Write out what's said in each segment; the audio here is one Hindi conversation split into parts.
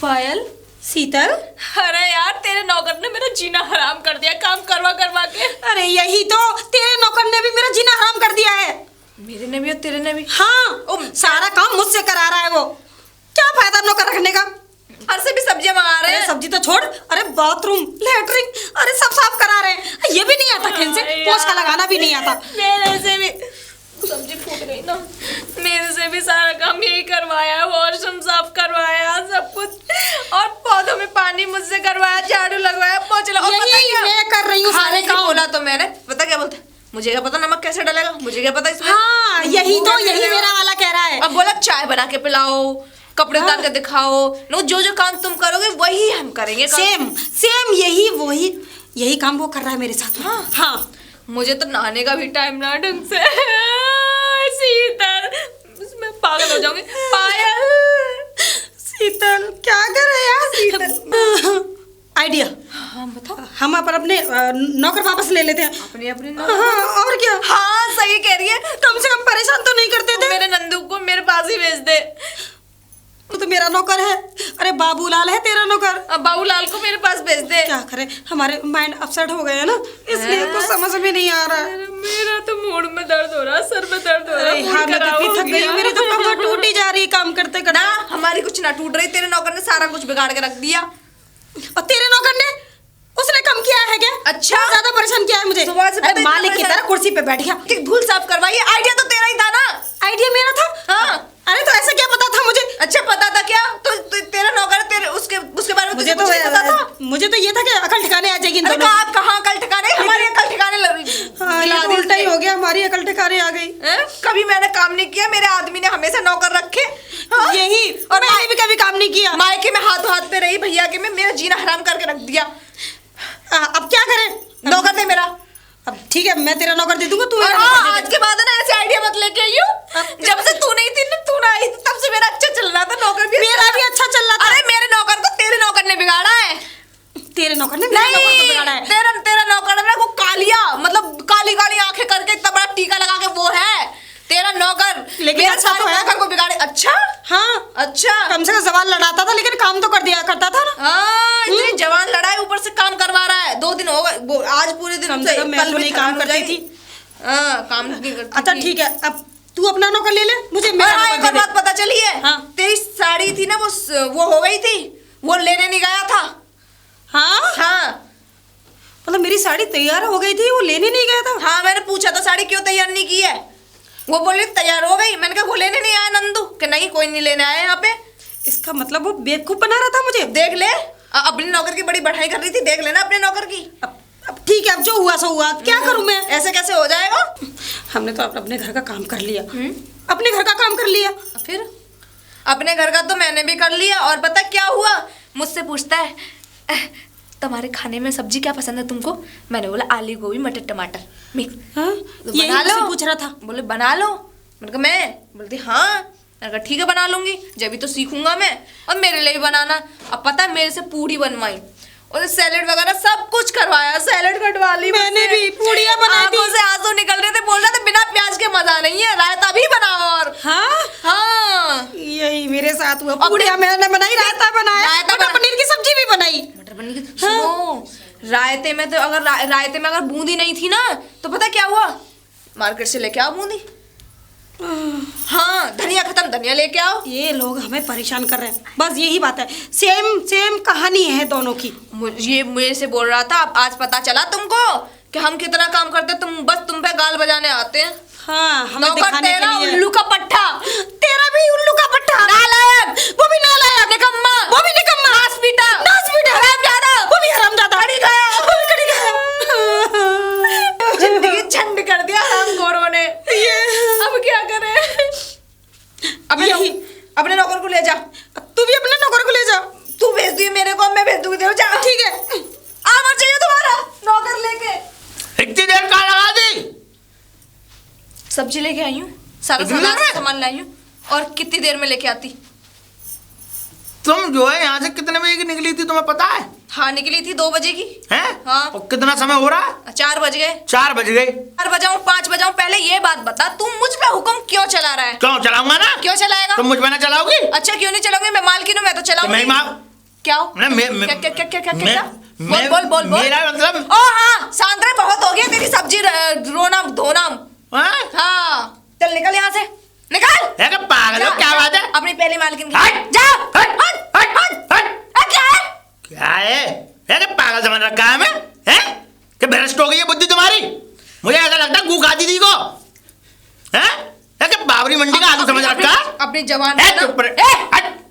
पायल। शीतल। अरे यार तेरे नौकर ने मेरा जीना हराम कर दिया काम करवा करवा के। अरे यही तो, तेरे नौकर ने भी मेरा जीना हराम कर दिया है। मेरे ने भी और तेरे ने भी। हाँ, सारा काम मुझसे करा रहा है वो। क्या फायदा नौकर रखने का। घर से भी सब्जियां मंगा रहे हैं। सब्जी तो छोड़, अरे बाथरूम, लैट्रिन, अरे सब साफ करा रहे हैं। ये भी नहीं आता खेल से, पोछा लगाना भी नहीं आता। मेरे से भी सब्जी फूट गई ना, मेरे से भी सारा काम यही करवाया, वॉशरूम साफ करवाया, सब कुछ, और पौधों में पानी मुझसे करवाया, झाड़ू लगवाया, पोछा लगवाया। यही मैं कर रही हूँ सारे काम। बोला तो मैंने, पता क्या बोलता, मुझे क्या पता नमक कैसे डालेगा, मुझे क्या पता इसमें। हाँ, यही तो, यही मेरा वाला कह रहा है। अब बोला चाय बना के पिलाओ, कपड़े उतार के दिखाओ, नो जो जो काम तुम करोगे वही हम करेंगे। सेम सेम यही वही यही काम वो कर रहा है मेरे साथ। हाँ हाँ, मुझे तो नहाने का भी टाइम ना ढंग से। शीतल, मैं पागल हो जाऊंगी। पायल। शीतल क्या करे यार। शीतल आइडिया। हाँ बताओ। हम अपने नौकर वापस ले लेते हैं। अपने अपने हाँ, और क्या। हाँ सही कह रही है। कम से कम परेशान तो नहीं करते थे। मेरे नंदू को मेरे पास ही भेज दे। वो तो मेरा नौकर है। अरे बाबूलाल है तेरा नौकर। अब बाबूलाल को मेरे पास भेज दे। क्या करे, हमारे माइंड अपसेट हो गए है ना, इसलिए कुछ समझ में नहीं आ रहा। मेरा तो मूड में दर्द हो रहा, सर में दर्द हो रहा। हाँ, मैं तो इतनी थक गई हूँ, मेरी तो कमर टूट ही जा रही है काम करते करते। ना हमारी कुछ ना टूट रही, तेरे नौकर ने सारा कुछ बिगाड़ के रख दिया। और तेरे नौकर ने, उसने कम किया है क्या। अच्छा, ज्यादा परेशान किया है मुझे। अरे मालिक की तरह कुर्सी पे बैठ गया। धूल साफ करवाई, आइडिया तो तेरा ही था ना। आइडिया मेरा था। हाँ। अरे तो ऐसा क्या पता था मुझे। अच्छा पता था क्या, तो तेरा नौकर तेरे उसके बारे में मुझे तो पता था। मुझे तो ये था कि अकल ठिकाने आ जाएगी इन दोनों। कहाँ अकल ठिकाने, हमारी अकल ठिकाने हाँ, ये तो उल्टा ही हो गया, हमारी अकल ठिकाने आ गई। कभी मैंने काम नहीं किया, मेरे आदमी ने हमेशा नौकर रखे। हाँ? यही, और मैंने भी कभी काम नहीं किया। मायके में हाथों हाथ पे रही, भैया के में मेरा जीना हराम करके रख दिया। अब क्या करें। नौकर दे मेरा। अब ठीक है, मैं तेरा नौकर दे दूंगा, तू और हाँ, आज के बाद है ना ऐसे आइडिया मत लेके आई हो। जब से तू नहीं थी ना, तू ना आई तब से मेरा अच्छा चल रहा था, नौकर भी मेरा भी अच्छा चल रहा था। अरे मेरे नौकर को तेरे नौकर ने बिगाड़ा है। तेरे नौकर ने मेरे नौकर को बिगाड़ा है। तेरा नौकर है वो कालिया, मतलब काली काली आंखें करके इतना बड़ा टीका लगा के वो है तेरा नौकर। लेकिन अच्छा तो है। नौकर को बिगाड़े। अच्छा हाँ, अच्छा, कम से कम जवान लड़ाता था, लेकिन काम तो कर दिया करता था ना। हाँ, इतनी जवान लड़ाई, ऊपर से काम करवा रहा है। 2 दिन हो गए, आज पूरे दिन कम से कम मैं तो नहीं काम करती थी। हाँ, काम नहीं करती। अच्छा ठीक है, अब तू अपना नौकर ले ले, मुझे मेरा हाँ, नौकर एक दे और दे। बात पता चली है। हाँ। तेरी साड़ी थी ना, वो हो गई थी, वो लेने नहीं गया था। हाँ हाँ, मतलब मेरी साड़ी तैयार हो गई थी, वो लेने नहीं गया था। हाँ, मैंने पूछा था साड़ी क्यों तैयार नहीं की है, वो बोली तैयार हो गई। मैंने कहा वो लेने नहीं आया नंदू, कि नहीं कोई नहीं लेने आया यहाँ पे। इसका मतलब वो बेवकूफ बना रहा था मुझे। देख ले, अपने नौकर की बड़ी बढ़ाई कर रही थी, देख लेना अपने नौकर की। अब ठीक है, अब जो हुआ सो हुआ, क्या करूं मैं। ऐसे कैसे हो जाएगा। हमने तो अपने घर का काम कर लिया। अपने घर का काम कर लिया। फिर अपने घर का तो मैंने भी कर लिया, और पता क्या हुआ, मुझसे पूछता है तुम्हारे खाने में सब्जी क्या पसंद है तुमको। मैंने बोला आलू गोभी मटर टमाटर मिक्स। हाँ? तो यही बना लो, मुझसे पूछ रहा था। बोले बना लो। मैंने कहा मैं, बोलती हाँ। मैंने कहा ठीक है बना लूंगी, जब भी तो सीखूंगा मैं, और मेरे लिए भी बनाना। अब पता है मेरे से पूड़ी बनवाई और सैलेड वगैरह सब कुछ करवाया, सैलेड कटवा ली मैंने भी पूड़ियाँ बनाई थी। आंखों से आंसू निकल रहे थे, बोल रहा था बिना प्याज के मजा नहीं है, रायता भी बनाओ। और हाँ हाँ, यही मेरे साथ हुआ। पूड़ियाँ मैंने बनाई, रायता बनाया, मटर पनीर की सब्जी भी बनाई। मटर पनीर की सुनो, रायते में तो अगर रायते में अगर बूंदी नहीं थी ना, तो पता क्या हुआ, मार्केट से लेके आओ बूंदी। हाँ, धनिया खत्म, धनिया लेके आओ। ये लोग हमें परेशान कर रहे हैं, बस यही बात है। सेम सेम कहानी है दोनों की। ये मेरे से बोल रहा था, अब आज पता चला तुमको कि हम कितना काम करते, तुम पे गाल बजाने आते हैं। हाँ, हमें नौकर दिखाने के तेरा लिए। उल्लू का पट्टा, तेरा भी उल्लू का पट्टा। नालायक, वो भी नालायक, निकम्मा, वो भी निकम्मा, नासपीटा, हरामजादा, वो भी हरामजादा, कड़ी गया, वो भी कड़ी गया। जिंदगी झंड कर दिया हरामखोरों ने। अब क्या करें। अपने नौकर को ले जा। तू भी अपने नौकर को ले जा। तू भेज दी मेरे को, मैं भेज दूंगी तेरे को, जा। ठीक है, आना चाहिए तुम्हारा नौकर लेके। इतनी देर कहाँ लगा दी। सब्जी लेके आई हूँ, सारा सामान लाई हूँ, और कितनी देर में लेके आती। तुम जो है यहाँ से कितने बजे की निकली थी तुम्हें पता है। हाँ, निकली थी 2 बजे की। हैं? हाँ। और कितना समय हो रहा है। 4 बज गए। 4 बज गए। 4 बजाऊं 5 बजाऊं, पहले ये बात बता, तू मुझ पे हुक्म क्यों चला रहा है। क्यों चलाऊंगा ना। क्यों चलाएगा। तुम मुझ पे ना चलाओगी। अच्छा क्यों नहीं चलाऊंगी, मैं मालकिन हूँ, मैं तो चलाऊंगी। क्या हो? ना क्या क्या क्या क्या क्या क्या? मैं- बोल बोल बोल बोल। मेरा मतलब ओ हाँ, सांद्रे बहुत हो गया तेरी सब्जी रोना धोना। हाँ? हाँ, चल निकल यहाँ से, निकल। है क्या पागल हो, जा, क्या जा, बात है? अपनी पहली मालकिन की हट! जा। हट! हट हट! हट हट! क्या है? क्या है क्या पागल समझ रखा है मैं? हैं? कि भ्रष्ट हो गई है बुद्धि तुम्हारी? मुझे ऐसा लगता है गू खा दी को। हैं? है कि बाबरी मंडी का आलू समझ रखा है? अपनी जवान है, पे ना- चुप रहे। हट!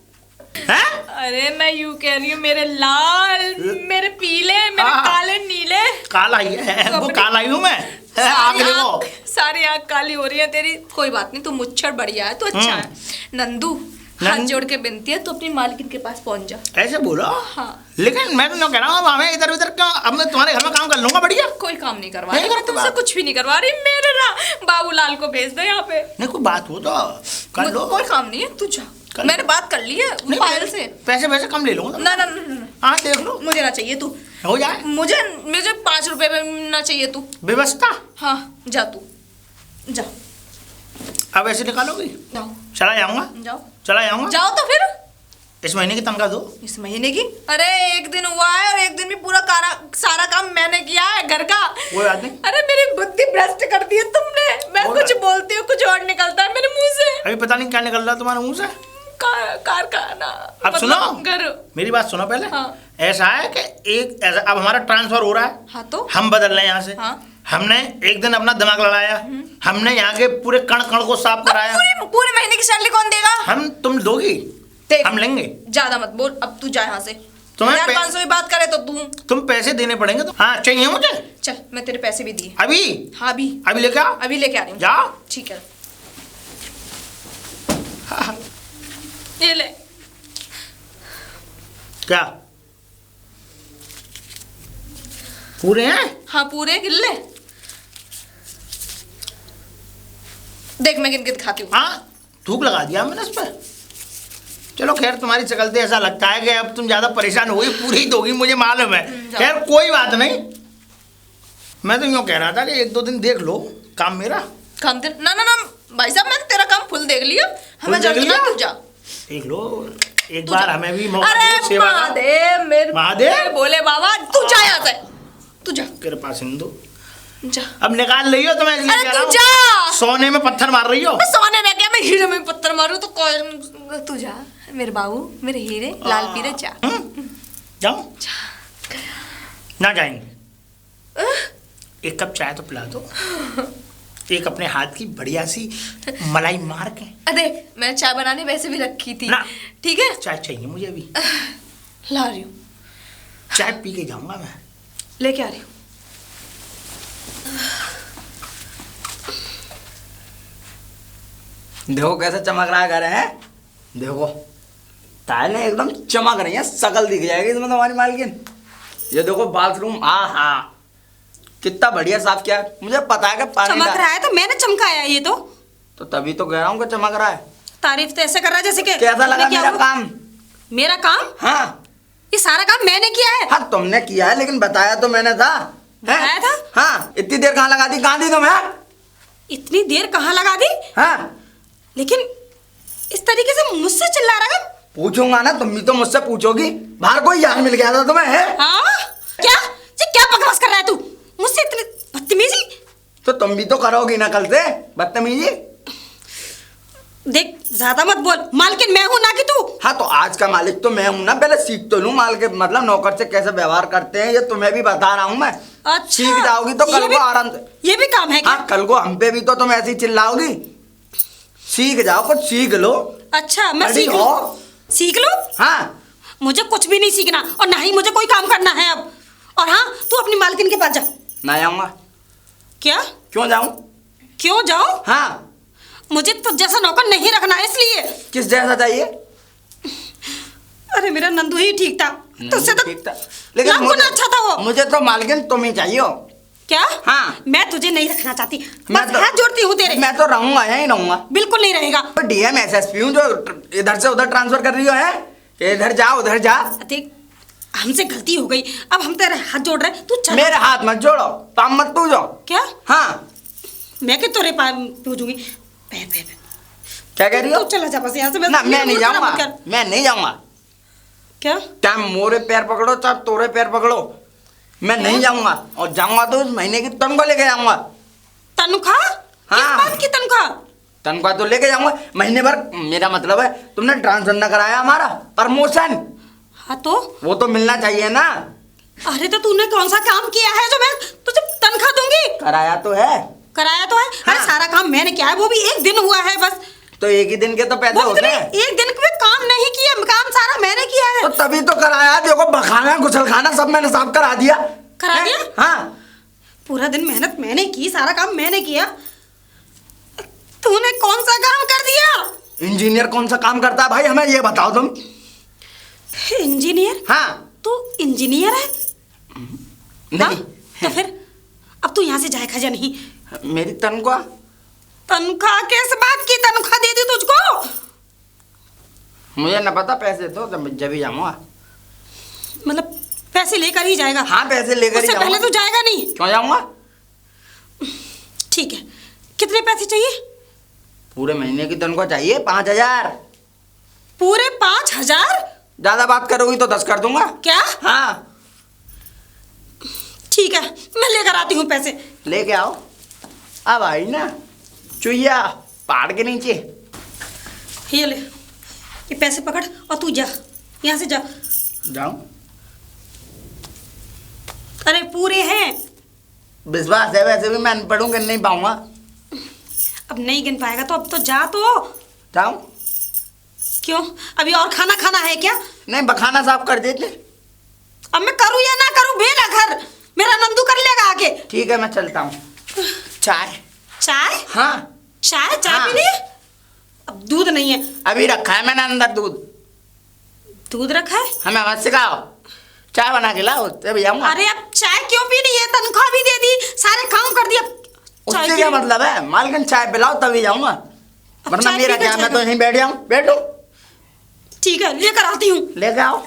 हैं? अरे मैं यूं कह रही हूँ, मेरे लाल, मेरे पीले, मेरे हाँ। काले नीले, काला ही है, वो अपनी- काला ही हूँ मैं। है, आग देखो। सारी आँख काली हो रही है तेरी। कोई बात नहीं, तू मुच्छर बढ़िया है, तो अच्छा है। नंदू, हाथ जोड़ के विनती है, तो अपनी मालकिन के पास पहुंच जा। ऐसे बोलो। हाँ। लेकिन मैं तो यूँ कह रहा हूँ, हमें इधर उधर क्यों? अब मैं तुम्हारे घर में काम कर लूंगा बढ़िया। कोई काम नहीं करवा नहीं रही, मैं करती तुमसे बात। कुछ भी नहीं करवा रही। मेरे ना बाबूलाल को भेज दो यहाँ पे। नहीं कोई बात हो तो कर लो। कोई काम नहीं है, तू जा। कर मैंने लो। बात कर ली है नहीं, पायल से। पैसे वैसे कम ले लूंगा। ना ना ना ना, ना। हाँ देख लो, मुझे ना चाहिए तू। हो जाए मुझे मुझे 5 रुपए में ना चाहिए तू। व्यवस्था। हाँ, जा तू, जा। अब ऐसे निकालोगी? जाओ चला जाऊंगा, जाओ चला जाऊंगा। जाओ तो फिर। इस महीने की तनख्वाह दो। इस महीने की? अरे एक दिन हुआ है, और एक दिन में पूरा सारा काम मैंने किया है घर का। कोई बात नहीं। अरे मेरी बुद्धि भ्रष्ट कर दी है तुमने। मैं कोई कुछ बात- बोलती हूँ, कुछ और निकलता है मेरे मुंह से। अभी पता नहीं क्या निकल रहा है तुम्हारे मुंह से। कारखाना। अब सुनो, घर। मेरी बात सुनो पहले। हाँ। ऐसा है कि एक ऐसा अब हमारा ट्रांसफर हो रहा है। हाँ तो? हम बदल रहे हैं यहाँ से। हाँ। हमने एक दिन अपना दिमाग लड़ाया। हमने यहाँ के पूरे कण कण को साफ अब कराया। पूरे महीने की सैलरी कौन देगा? हम तुम दोगी? देख, हम लेंगे। ज्यादा मत बोल, अब तू जा यहाँ से। तुम्हें 1500 की बात करे तो तू। तुम पैसे देने पड़ेंगे तो। हाँ चाहिए मुझे। चल, मैं तेरे पैसे भी दिए। अभी हाँ अभी अभी लेके आओ। अभी लेके आ रही हूँ। जाओ। ठीक है, हाँ, ये ले। क्या पूरे हैं? हाँ पूरे गिल्ले। देख मैं गिन के दिखाती हूँ। हाँ थूक लगा दिया मैंने इस पर। चलो खैर, तुम्हारी शक्ल से ऐसा लगता है कि अब तुम ज्यादा परेशान हो गई, पूरी ही दोगी मुझे मालूम है। खैर कोई बात नहीं। मैं तो यूँ कह रहा था कि 1-2 दिन देख लो काम मेरा। काम तेरा? ना ना ना भाई साहब, मैंने तेरा काम फुल देख लिया। हमें फुल देख जल्दी ना, लिया? तू जा। देख लो, एक तू बार जा। हमें भी मौका दो अरे सेवा का। महादेव, मेरे महादेव? बोले बाबा, तू जा यहाँ से, तू जा कृपा सिंधु। जा। अब निकाल रही हो तो मैं इसलिए अरे कह तू रहा हूँ। जा। सोने में पत्थर मार रही हो। मैं सोने में क्या, मैं हीरे में पत्थर मारूं तो कोई। तू जा मेरे बाबू, मेरे हीरे लाल पीरे, जा। जाओ ना जाएंगे। एक कप चाय तो पिला दो। एक अपने हाथ की बढ़िया सी मलाई मार के। अरे मैं चाय बनाने वैसे भी रखी थी। ना। ठीक है, चाय चाहिए मुझे अभी। ला रही हूँ, चाय पी के जाऊंगा मैं। लेके आ रही हूँ। देखो कैसे चमक रहा है घर है। देखो टाइलें एकदम चमक रही हैं, शकल दिख जाएगी इसमें तुम्हारी मालकिन। ये देखो बाथरूम, हाँ कितना बढ़िया साफ किया है। मुझे पता है कि पानी चमक रहा है तो मैंने चमकाया ये तो तभी तो कह रहा हूँ कि चमक रहा है। तारीफ तो ऐसे कर रहा है जैसे कि कैसा लगा क्या मेरा हुआ? काम? मेरा काम? हाँ ये सारा काम मैंने किया है। हाँ तुमने किया है, लेकिन बताया तो मैंने था। बताया था? हाँ इतनी देर कहाँ लगा दी, कहाँ दी तुम्हें? इतनी देर कहाँ लगा दी? हाँ लेकिन इस तरीके से मुझसे चिल्ला रहा है। पूछूंगा ना, तुम भी तो मुझसे पूछोगी। बाहर कोई यार मिल गया था तुम्हें? है हाँ क्या बकवास कर रहा है तू मुझसे, इतनी बदतमीजी? तो तुम भी तो करोगी ना कल से बदतमीजी। देख ज्यादा मत बोल, मालकिन मैं हूं ना कि तू। हाँ तो आज का मालिक तो मैं हूं ना, पहले सीख तो लूं माल के मतलब नौकर से कैसे व्यवहार करते हैं, ये तुम्हें भी बता रहा हूं मैं। अच्छा, सीख जाओगी तो ये कल भी- को आराम से। ये भी काम है क्या? हाँ कल को हम पे भी तो तुम ऐसी चिल्लाओगी। सीख जाओ, कुछ सीख लो। अच्छा मैं बड़ी सीख हो। लूं? सीख लूं? हाँ मुझे कुछ भी नहीं सीखना और ना ही मुझे कोई काम करना है अब। और हाँ तू अपनी मालकिन के पास जा। ना जाऊंगा। क्या? क्यों जाऊं? क्यों जाऊं? हाँ मुझे तो जैसा नौकर नहीं रखना है इसलिए। किस जैसा चाहिए? अरे मेरा नंदू ही ठीक था, तुझसे तो ठीक था, लेकिन लाख गुना अच्छा था वो। मुझे तो मालकिन तुम ही चाहिए हो। क्या? हाँ। मैं तुझे नहीं रखना चाहती, मैं बस तो- हाथ जोड़ती हूँ तेरे। मैं तो रहूंगा, यहीं रहूंगा। बिल्कुल नहीं रहेगा। तो डीएम एसएसपी हूँ जो इधर से उधर ट्रांसफर कर रही हो, है कि इधर जा उधर जा। देख हमसे गलती हो गई, अब हम तेरे हाथ जोड़ रहे हैं, तू चल। मेरे हाथ मत जोड़ो, पाम मत पूजो। क्या? हाँ मैं कि तोरे पास पूजूंगी? पैर पैर क्या कह रही हो? तू चला जा बस यहाँ से। ना मैं नहीं मूड खराब जाऊंगा, मत कर। मैं नहीं जाऊंगा। क्या? चाहे मोरे पैर पकड़ो चाहे तोरे पैर पकड़ो, मैं नहीं जाऊंगा, और जाऊंगा तो उस महीने की तनख्वाह लेके जाऊंगा। तनख्वाह? हाँ। किस बात की तनख्वाह? तनख्वाह तो लेके जाऊंगा महीने भर। मेरा मतलब है तुमने ट्रांसफर न कराया हमारा, प्रमोशन, हाँ तो? वो तो मिलना चाहिए ना। अरे तो तूने कौन सा काम किया है जो मैं तुझे तनख्वाह दूंगी? कराया तो है। कराया तो है। हाँ। अरे सारा काम मैंने किया है, वो भी एक दिन हुआ है बस। तो एक ही दिन के तो पैसे वो भी होते तूने हैं। एक दिन में काम नहीं किया, काम सारा मैंने किया है। तो तभी तो कराया। देखो बखाना गुसलखाना सब मैंने साफ करा दिया। करा हैं? दिया? हाँ। पूरा दिन मेहनत मैंने की, सारा काम मैंने किया, तूने कौन सा काम कर दिया? इंजीनियर कौन सा काम करता है भाई, हमें ये बताओ तुम। इंजीनियर? हाँ। तू इंजीनियर है? नहीं। हाँ? तो फिर अब तू यहाँ से जाएगा या नहीं? मेरी तनख्वाह? तनख्वाह किस बात की तनख्वाह दे दी तुझको? मुझे न पता, पैसे दो जब ही जाऊंगा। मतलब पैसे लेकर ही जाएगा? हाँ पैसे लेकर ही उससे पहले जाऊंगा। तू जाएगा नहीं? क्यों जाऊंगा? ठीक है, कितने पैसे चाहिए? पूरे महीने की तनख्वाह चाहिए 5,000। पूरे 5,000? ज्यादा बात करोगी तो 10 कर दूंगा। क्या? हाँ। ठीक है, मैं लेकर आती हूँ पैसे। लेके आओ। अब आई ना चुईया पहाड़ के नीचे। ये ले, ये पैसे पकड़ और तू जा, यहाँ से जा। जाऊं? अरे पूरे हैं। विश्वास है, वैसे भी मैं अनपढ़ हूं, गिन नहीं पाऊंगा। अब नहीं गिन पाएगा तो अब तो जा तो। जाऊं? क्यों, अभी और खाना खाना है क्या? नहीं, बखाना साफ कर देते। अब मैं करूँ या ना करूँ, मेरा घर, मेरा नंदू कर लेगा आगे। ठीक है मैं चलता हूँ। चाय? चाय? हाँ। चाय? चाय हाँ। पीनी है? अब दूध नहीं है। अभी रखा है मैंने अंदर दूध। दूध रखा है? हमें मत सिखाओ, चाय बना के लाओ तभी जाऊंगा। अरे अब चाय क्यों पीनी है? तनख्वाह भी दे दी, सारे काम कर दिया, चाय उससे क्या क्यों? मतलब है? मालकिन चाय पिलाओ तभी जाऊंगा, वरना चाय मेरा पीकर क्या, मैं जाएगा? तो यहीं बैठ जाऊं। बैठो। ठीक है, लेकर आती हूँ। लेके आओ।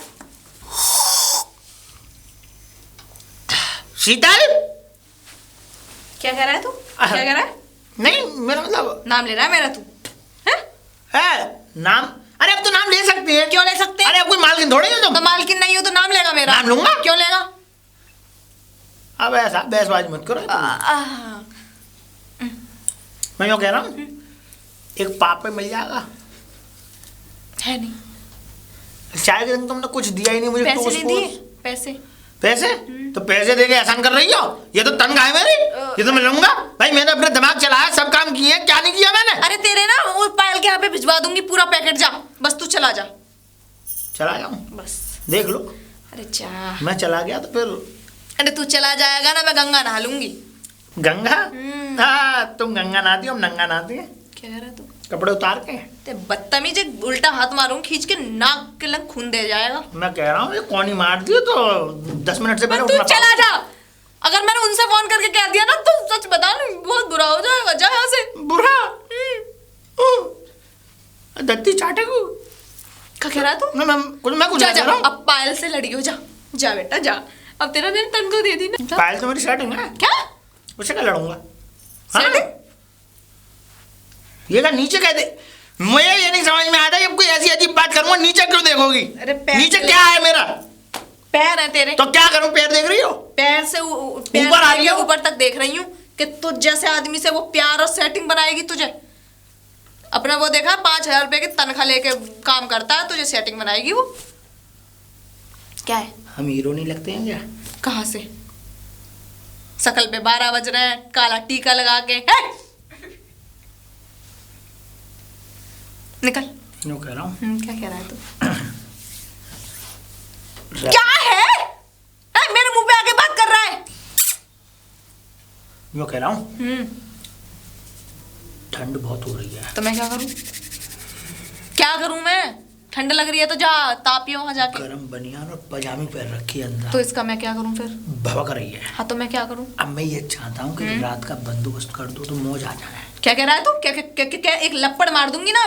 शीतल, क्या कह रहा है तू? क्या कह रहा है? नहीं मेरा मतलब नाम ले रहा है मेरा तू? हैं? है नाम। अरे अब तो नाम ले सकती है। क्यों ले सकते हैं? अरे अब कोई मालकिन थोड़ी है तुम। तो मालकिन नहीं हो तो नाम लेगा मेरा। नाम लूंगा। क्यों लेगा? अब ऐसा बहसबाजी मत करो। मैं यूँ कह रहा हूँ, एक पापे मिल जाएगा। है नहीं। चाय के दिन तुमने कुछ दिया ही नहीं मुझे। पैसे टोस्ट नहीं दिए? वोस्ट। पैसे? पैसे तो पैसे देके एहसान कर रही हो? ये तो तनख्वाह है मेरी, ये तो मैं लूंगा। भाई मैंने अपना दिमाग चलाया, सब काम किए, क्या नहीं किया मैंने? अरे तेरे ना वो पायल के यहाँ पे भिजवा दूंगी पूरा पैकेट, जा बस तू चला जा चला जाऊं? बस। देख लो, अरे जा। मैं चला गया तो फिर अरे तू चला जाएगा ना, मैं गंगा नहा लूंगी। गंगा? हाँ तुम गंगा नहाती हो, हम नंगा नहाते हैं। क्या कह रहा है तू? कपड़े उतार के। ते बदतमीज, एक उल्टा हाथ मारूं खींच के, नाक के लंग खून दे जाएगा। मैं कह रहा हूँ ये कौनी मार दी तो 10 मिनट से पहले तू उठना चला पड़ा। जा। अगर मैंने उनसे फोन करके कह दिया ना तो सच बता ना, बहुत बुरा हो जाएगा। जा यहाँ से। बुरा? दत्ती चाटे को क्या कह रहा है तू? मैं कुछ जा नहीं जा, कह रहा हूँ। अब पायल से लड़ी हो। जा जा बेटा जा, अब तेरा दिन तनको दे दी ना। पायल तो मेरी सेटिंग है, क्या उससे क्या लड़ूंगा? हाँ? सेटिंग? ये का नीचे कह दे, मुझे ये नहीं समझ में आता जब कोई ऐसी अजीब बात करूंगा नीचे क्यों देखोगी? अरे पैर नीचे से- क्या है मेरा? पैर है तेरे। तो क्या करूं? पैर देख रही हो? पैर से पैर ऊपर आ से गई हो? ऊपर तक देख रही हूँ कि तुझ जैसे आदमी से वो प्यार और सेटिंग बनाएगी तुझे। अपना वो देखा 5,000 रुपए की तनख्वाह लेके काम करता है, तुझे सेटिंग बनाएगी वो। क्या है? हम हीरो नहीं लगते हैं क्या? कहाँ से? शकल पे 12 बज रहे हैं, काला टीका लगा के। है? निकल। यूँ कह रहा हूँ। क्या कह रहा है तू? क्या है? मेरे मुंह पे आके बात कर रहा है। यूँ कह रहा हूँ, ठंड बहुत हो रही है। तो मैं क्या करूं? क्या करूं मैं? ठंड लग रही है तो जा तापियो वहां जाके। गरम बनियान और पजामी पहन रखी है अंदर। तो इसका मैं क्या करूं फिर? भवक रही है। हाँ तो मैं क्या करूं? अब मैं ये चाहता हूँ कि रात का बंदोबस्त कर दो तो मौज आ जाए। क्या कह रहा है तू? क्या क्या, क्या, क्या एक लपड़ मार दूंगी ना,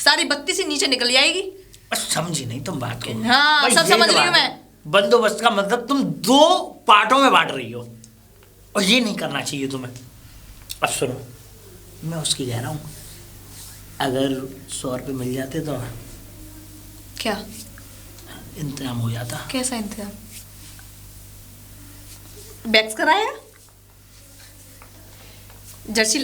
सारी बत्ती सी नीचे निकल जाएगी। समझी नहीं तुम बात को? हाँ, भाई सब यही समझ तो रही हूँ बात है। मैं। बंदोबस्त का मतलब तुम 2 पार्टों में बांट रही हो और ये नहीं करना चाहिए तुम्हें। अब सुनो, मैं उसकी कह रहा हूँ, अगर 100 रुपये मिल जाते तो क्या? इंतजाम हो जाता। कैसा इंतजाम? बैक्स कराया? जर्सी?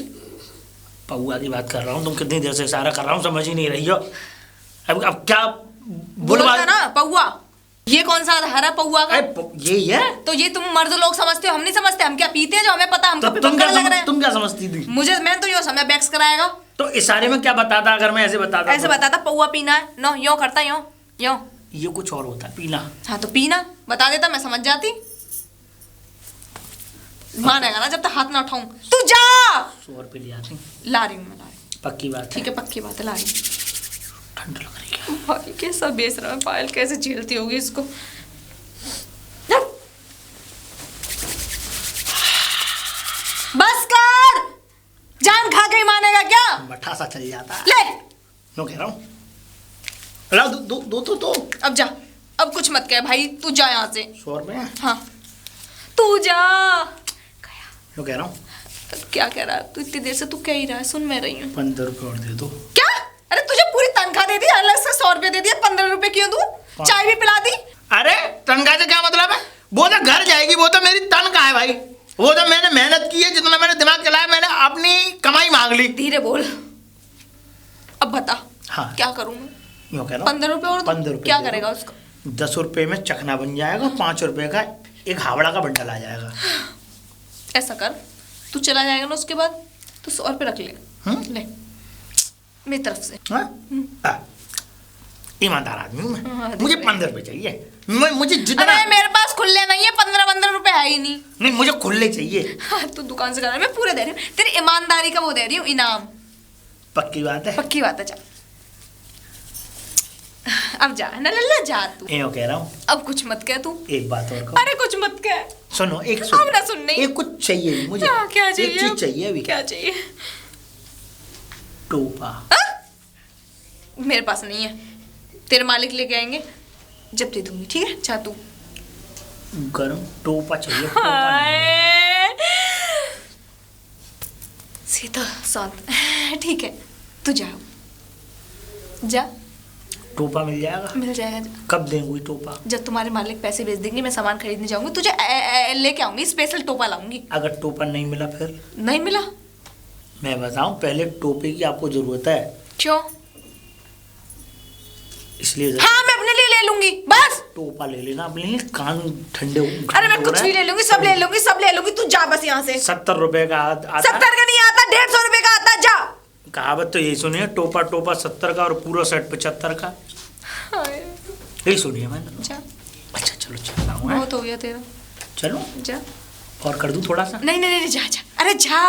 पौआ की बात कर रहा हूँ, तुम कितनी देर से इशारा कर रहा हूँ, समझ ही नहीं रही हो। अब क्या बोलता ना पौआ। ये कौन सा हरा पौआ का? यही है। तो ये तुम मर्द लोग समझते हो, हम नहीं समझते। हम क्या पीते हैं जो हमें पता? हम तो कभी तुम क्या लग रहे हैं। तुम क्या समझती थी? मुझे मैं तो यो समय बैक्स कराएगा। तो इशारे में क्या बताता अगर मैं ऐसे बताता? ऐसे बताता पौआ पीना है, नो यो करता यो यो। ये कुछ और होता है, पीना। हाँ तो पीना बता देता, मैं समझ जाती। मानेगा ना जब तक हाथ ना उठाऊं। तू जा। 100 रुपये ले आती। ला रही हूँ मैं, ला रही हूँ। पक्की बात ठीक है पक्की बात है, ला रही हूँ। ठंड लग रही है। भाई कैसा बेसरा है, पायल कैसे झेलती होगी इसको। बस कर, जान खा के ही मानेगा क्या? मठा सा चल जाता है। ले क्यों कह रहा हूँ? लाओ दो तो। अब जा, अब कुछ मत कह भाई, तू जा यहाँ से। 100 रुपये? हाँ तू जा। क्यों कह रहा हूँ? तो क्या कह रहा है तू? इतनी देर से तू कह ही रहा है, सुन मैं रही हूँ। 15 रुपये और दे दो। क्या? अरे तुझे पूरी तनख्वाह दे दी, अलग से 100 रुपये दे दिया, 15 रुपये क्यों दूं? चाय भी पिला दी। अरे तनख्वाह से क्या मतलब है? वो तो घर जाएगी, वो तो मेरी तनख्वाह है भाई। वो तो मैंने मेहनत की है, जितना मैंने दिमाग चलाया, मैंने अपनी कमाई मांग ली। धीरे बोल। अब बता। हाँ। क्या करूं मैं? क्यों कह रहा हूँ? 15 रुपये और 15 रुपये क्या दे दो। करेगा उसका? 10 रुपये में चखना बन जाएगा, 5 रुपये का एक हावड़ा का बंडल आ जाएगा। ऐसा कर, तू चला जाएगा ना उसके बाद तो 100 रुपये रख ले। ले मेरी तरफ से। ईमानदार आदमी हूँ मैं। हाँ, मुझे 15 रुपये चाहिए। मुझे जितना। अरे मेरे पास खुले नहीं है, 15 रुपए है ही नहीं। नहीं, मुझे खुले चाहिए। हाँ, तू दुकान से करा, मैं पूरे दे रही हूँ, तेरी ईमानदारी का वो दे रही हूँ इनाम। पक्की बात है? पक्की बात है। जा अब जा ना लल्ला, जा तू। यूँ कह रहा हूँ। अब कुछ मत कह तू। एक बात और कहो। अरे कुछ मत कह। सुनो, एक अब ना सुन नहीं। एक कुछ चाहिए मुझे। क्या चाहिए? एक चीज चाहिए अभी। क्या चाहिए? टोपा। मेरे पास नहीं है, तेरे मालिक लेके आएंगे जब दे दूंगी। ठीक है, जा तू। गरम टोपा चाहिए। सीता शांत। ठीक है, तू जा। जा, टोपा मिल जाएगा? मिल जाएगा। जा। कब देंगी टोपा? जब तुम्हारे मालिक पैसे भेज देंगे, मैं सामान खरीदने जाऊंगी, तुझे लेके आऊंगी, स्पेशल टोपा लाऊंगी। अगर टोपा नहीं मिला फिर? नहीं मिला? मैं बताऊं, पहले टोपे की आपको जरूरत है। क्यों? इसलिए हाँ, मैं अपने लिए ले लूंगी बस। टोपा ले लेना अपने लिए, कान ठंडे हो। अरे मैं कुछ भी ले लूंगी, सब ले लूंगी, सब ले लूंगी, तू जा बस यहाँ से। 70 रुपए का आता। 70 का नहीं आता, 150 रुपए का आता। जा। कहावत तो यही सुनी है, टोपा टोपा 70 का और पूरा सेट 75 का। यही सुनी है मैंने। जा। अच्छा चलो, चल रहा हूँ। बहुत हो गया तेरा। चलो, जा। और कर दूं थोड़ा सा? नहीं नहीं नहीं, जा जा। अरे जा।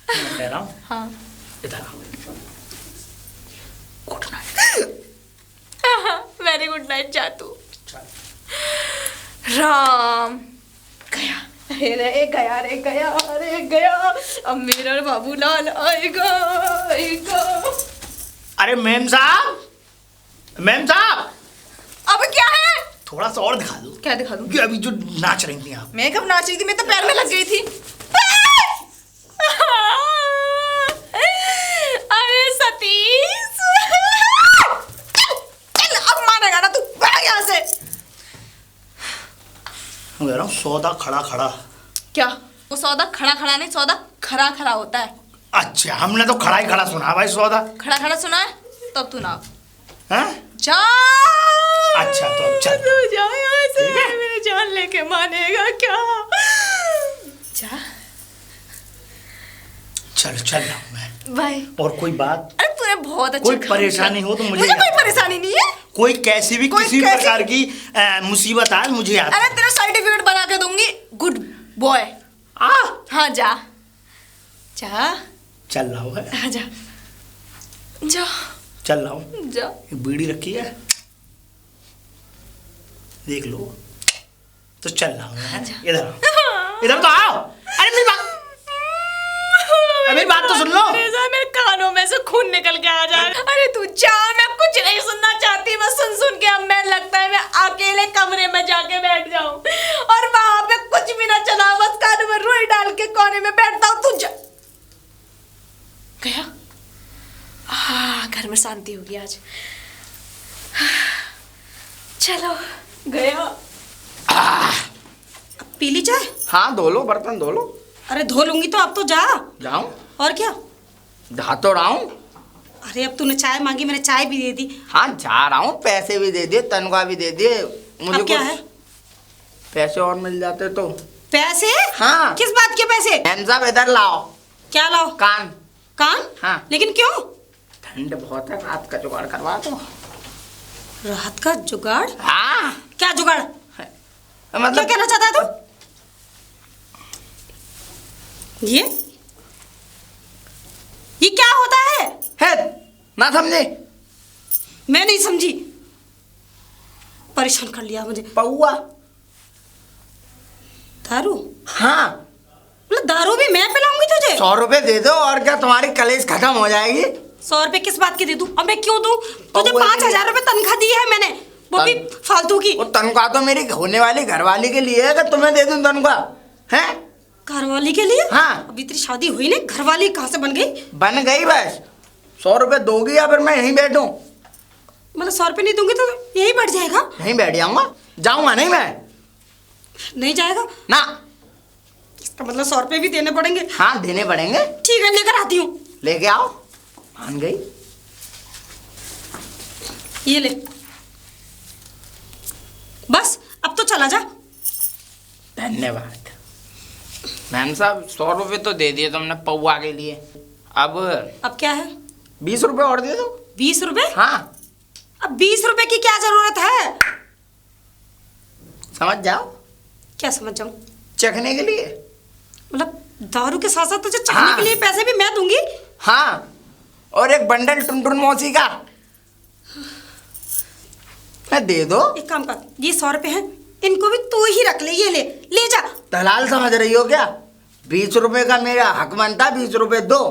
मैं कह रहा हूँ। हाँ। इधर आओ। Good night. Very good night. जा तू। राम गया। अरे गया रे गया, अरे गया। अब मेरा बाबू लाल आएगा, आएगा। अरे मेम साहब, मेम साहब, अब क्या है? थोड़ा सा और दिखा दो। क्या दिखा दूं? ये अभी जो नाच रही थी आप। मैं कब नाच रही थी? मैं तो पैर में लग गई थी। अरे सतीश, चल अब मारेगा ना तू, भाग यहाँ से। मैं कह रहा हूँ सौदा खड़ा खड़ा। क्या? वो सौदा खड़ा खड़ा नहीं, सौदा खरा खरा होता है। अच्छा, हमने तो खड़ा ही खड़ा सुना भाई। सौदा खड़ा खड़ा सुना है? तब तू ना हैं? जा। अच्छा तो अब चल। तू जा यहाँ से, मेरी जान लेके मानेगा क्या? जा। चल चल रहा हूँ मैं। भाई, और कोई बात? अरे तूने बहुत अच्छा कोई काम परेशानी किया। हो तो मुझे कोई याद- परेशानी नहीं है। कोई कैसी भी कोई किसी भी कैसी- प्रकार की मुसीबत आए मुझे याद। अरे तेरा सर्टिफिकेट बना के दूंगी, गुड बॉय। हाँ जा जा। चल रहा हूँ। हाँ, जा जा चल रहा हूँ। जा। बीड़ी रखी है, देख लो। तो चल रहा हूँ मैं। इधर आओ, इधर तो आओ। अरे मेरी बात तो सुन लो। मेरे कानों में से खून निकल के आ जा। अरे तू जा, मैं कुछ नहीं सुनना चाहती। मैं सुन सुन के अब मैं लगता है मैं अकेले कमरे में जाके बैठ जाऊं और वहां पे कुछ भी ना चला, बस कानों में रुई डाल के कोने में बैठता हूं। तू जा। गया? घर में शांति होगी आज। चलो गया। अब पी ली चाय? हाँ धो लो, बर्तन धो लो। अरे धो लूंगी तो अब तो जा। जाऊं? और क्या? जा तो रहा हूँ। अरे अब तूने चाय मांगी, मैंने चाय भी दे दी। हाँ जा रहा हूँ, पैसे भी दे दिए, तनख्वाह भी दे दिए। मुझे अब क्या कुछ है? पैसे और मिल जाते तो। पैसे? हाँ। किस बात के पैसे? मैम साहब इधर लाओ। क्या लाओ? कान। कान? हाँ। लेकिन क्यों? ठंड बहुत है, रात का जुगाड़ करवा दो। रात का जुगाड़? हाँ। क्या जुगाड़? क्या मतलब कहना चाहता है तू? ये क्या होता है? है ना समझे? मैं नहीं समझी। परेशान कर लिया मुझे। पौआ। दारू? हाँ। मतलब दारू भी मैं पिलाऊंगी तुझे? 100 रुपए दे दो और क्या तुम्हारी कलेश खत्म हो जाएगी। 100 रुपए किस बात के दे दूं? अब मैं क्यों दूं? तुझे पौआ 5,000 रुपए तनख्वाह दी है मैंने, वो भी फालतू की। वो तनख्वाह तो मेरी होने वाली घरवाली के लिए है कि तुम्हें दे दूं तनख्वाह है? घरवाली के लिए? हाँ। अभी तेरी शादी हुई नहीं, घरवाली कहाँ से बन गई? बन गई बस। 100 रुपए दोगी या फिर मैं यहीं बैठूं? मतलब 100 रुपए नहीं दूंगी तो यही बढ़ जाएगा? यहीं बैठ जाऊंगा, जाऊंगा नहीं मैं। नहीं जाएगा ना। इसका मतलब 100 रुपए भी देने पड़ेंगे। हाँ देने पड़ेंगे। ठीक है, लेकर आती हूँ। लेके आओ। मान गई। ये ले, बस अब तो चला जा। धन्यवाद मैम साहब, 100 रुपए तो दे दिए तुमने पौआ के लिए। अब क्या है? 20 रुपए और दे दो। 20 रुपए? हाँ। अब 20 रुपए की क्या जरूरत है? समझ जाओ। क्या समझ जाऊं? चखने के लिए। मतलब दारू के साथ साथ तुझे चखने हाँ। के लिए पैसे भी मैं दूंगी? हाँ, और एक बंडल टुनटुन मौसी का मैं दे दो। एक काम कर, ये 100 रुपए हैं, इनको भी तू ही रख ले। ये ले, ले जा। दलाल समझ रही हो क्या? 20 रुपए का मेरा हक बनता, 20 रुपए दो।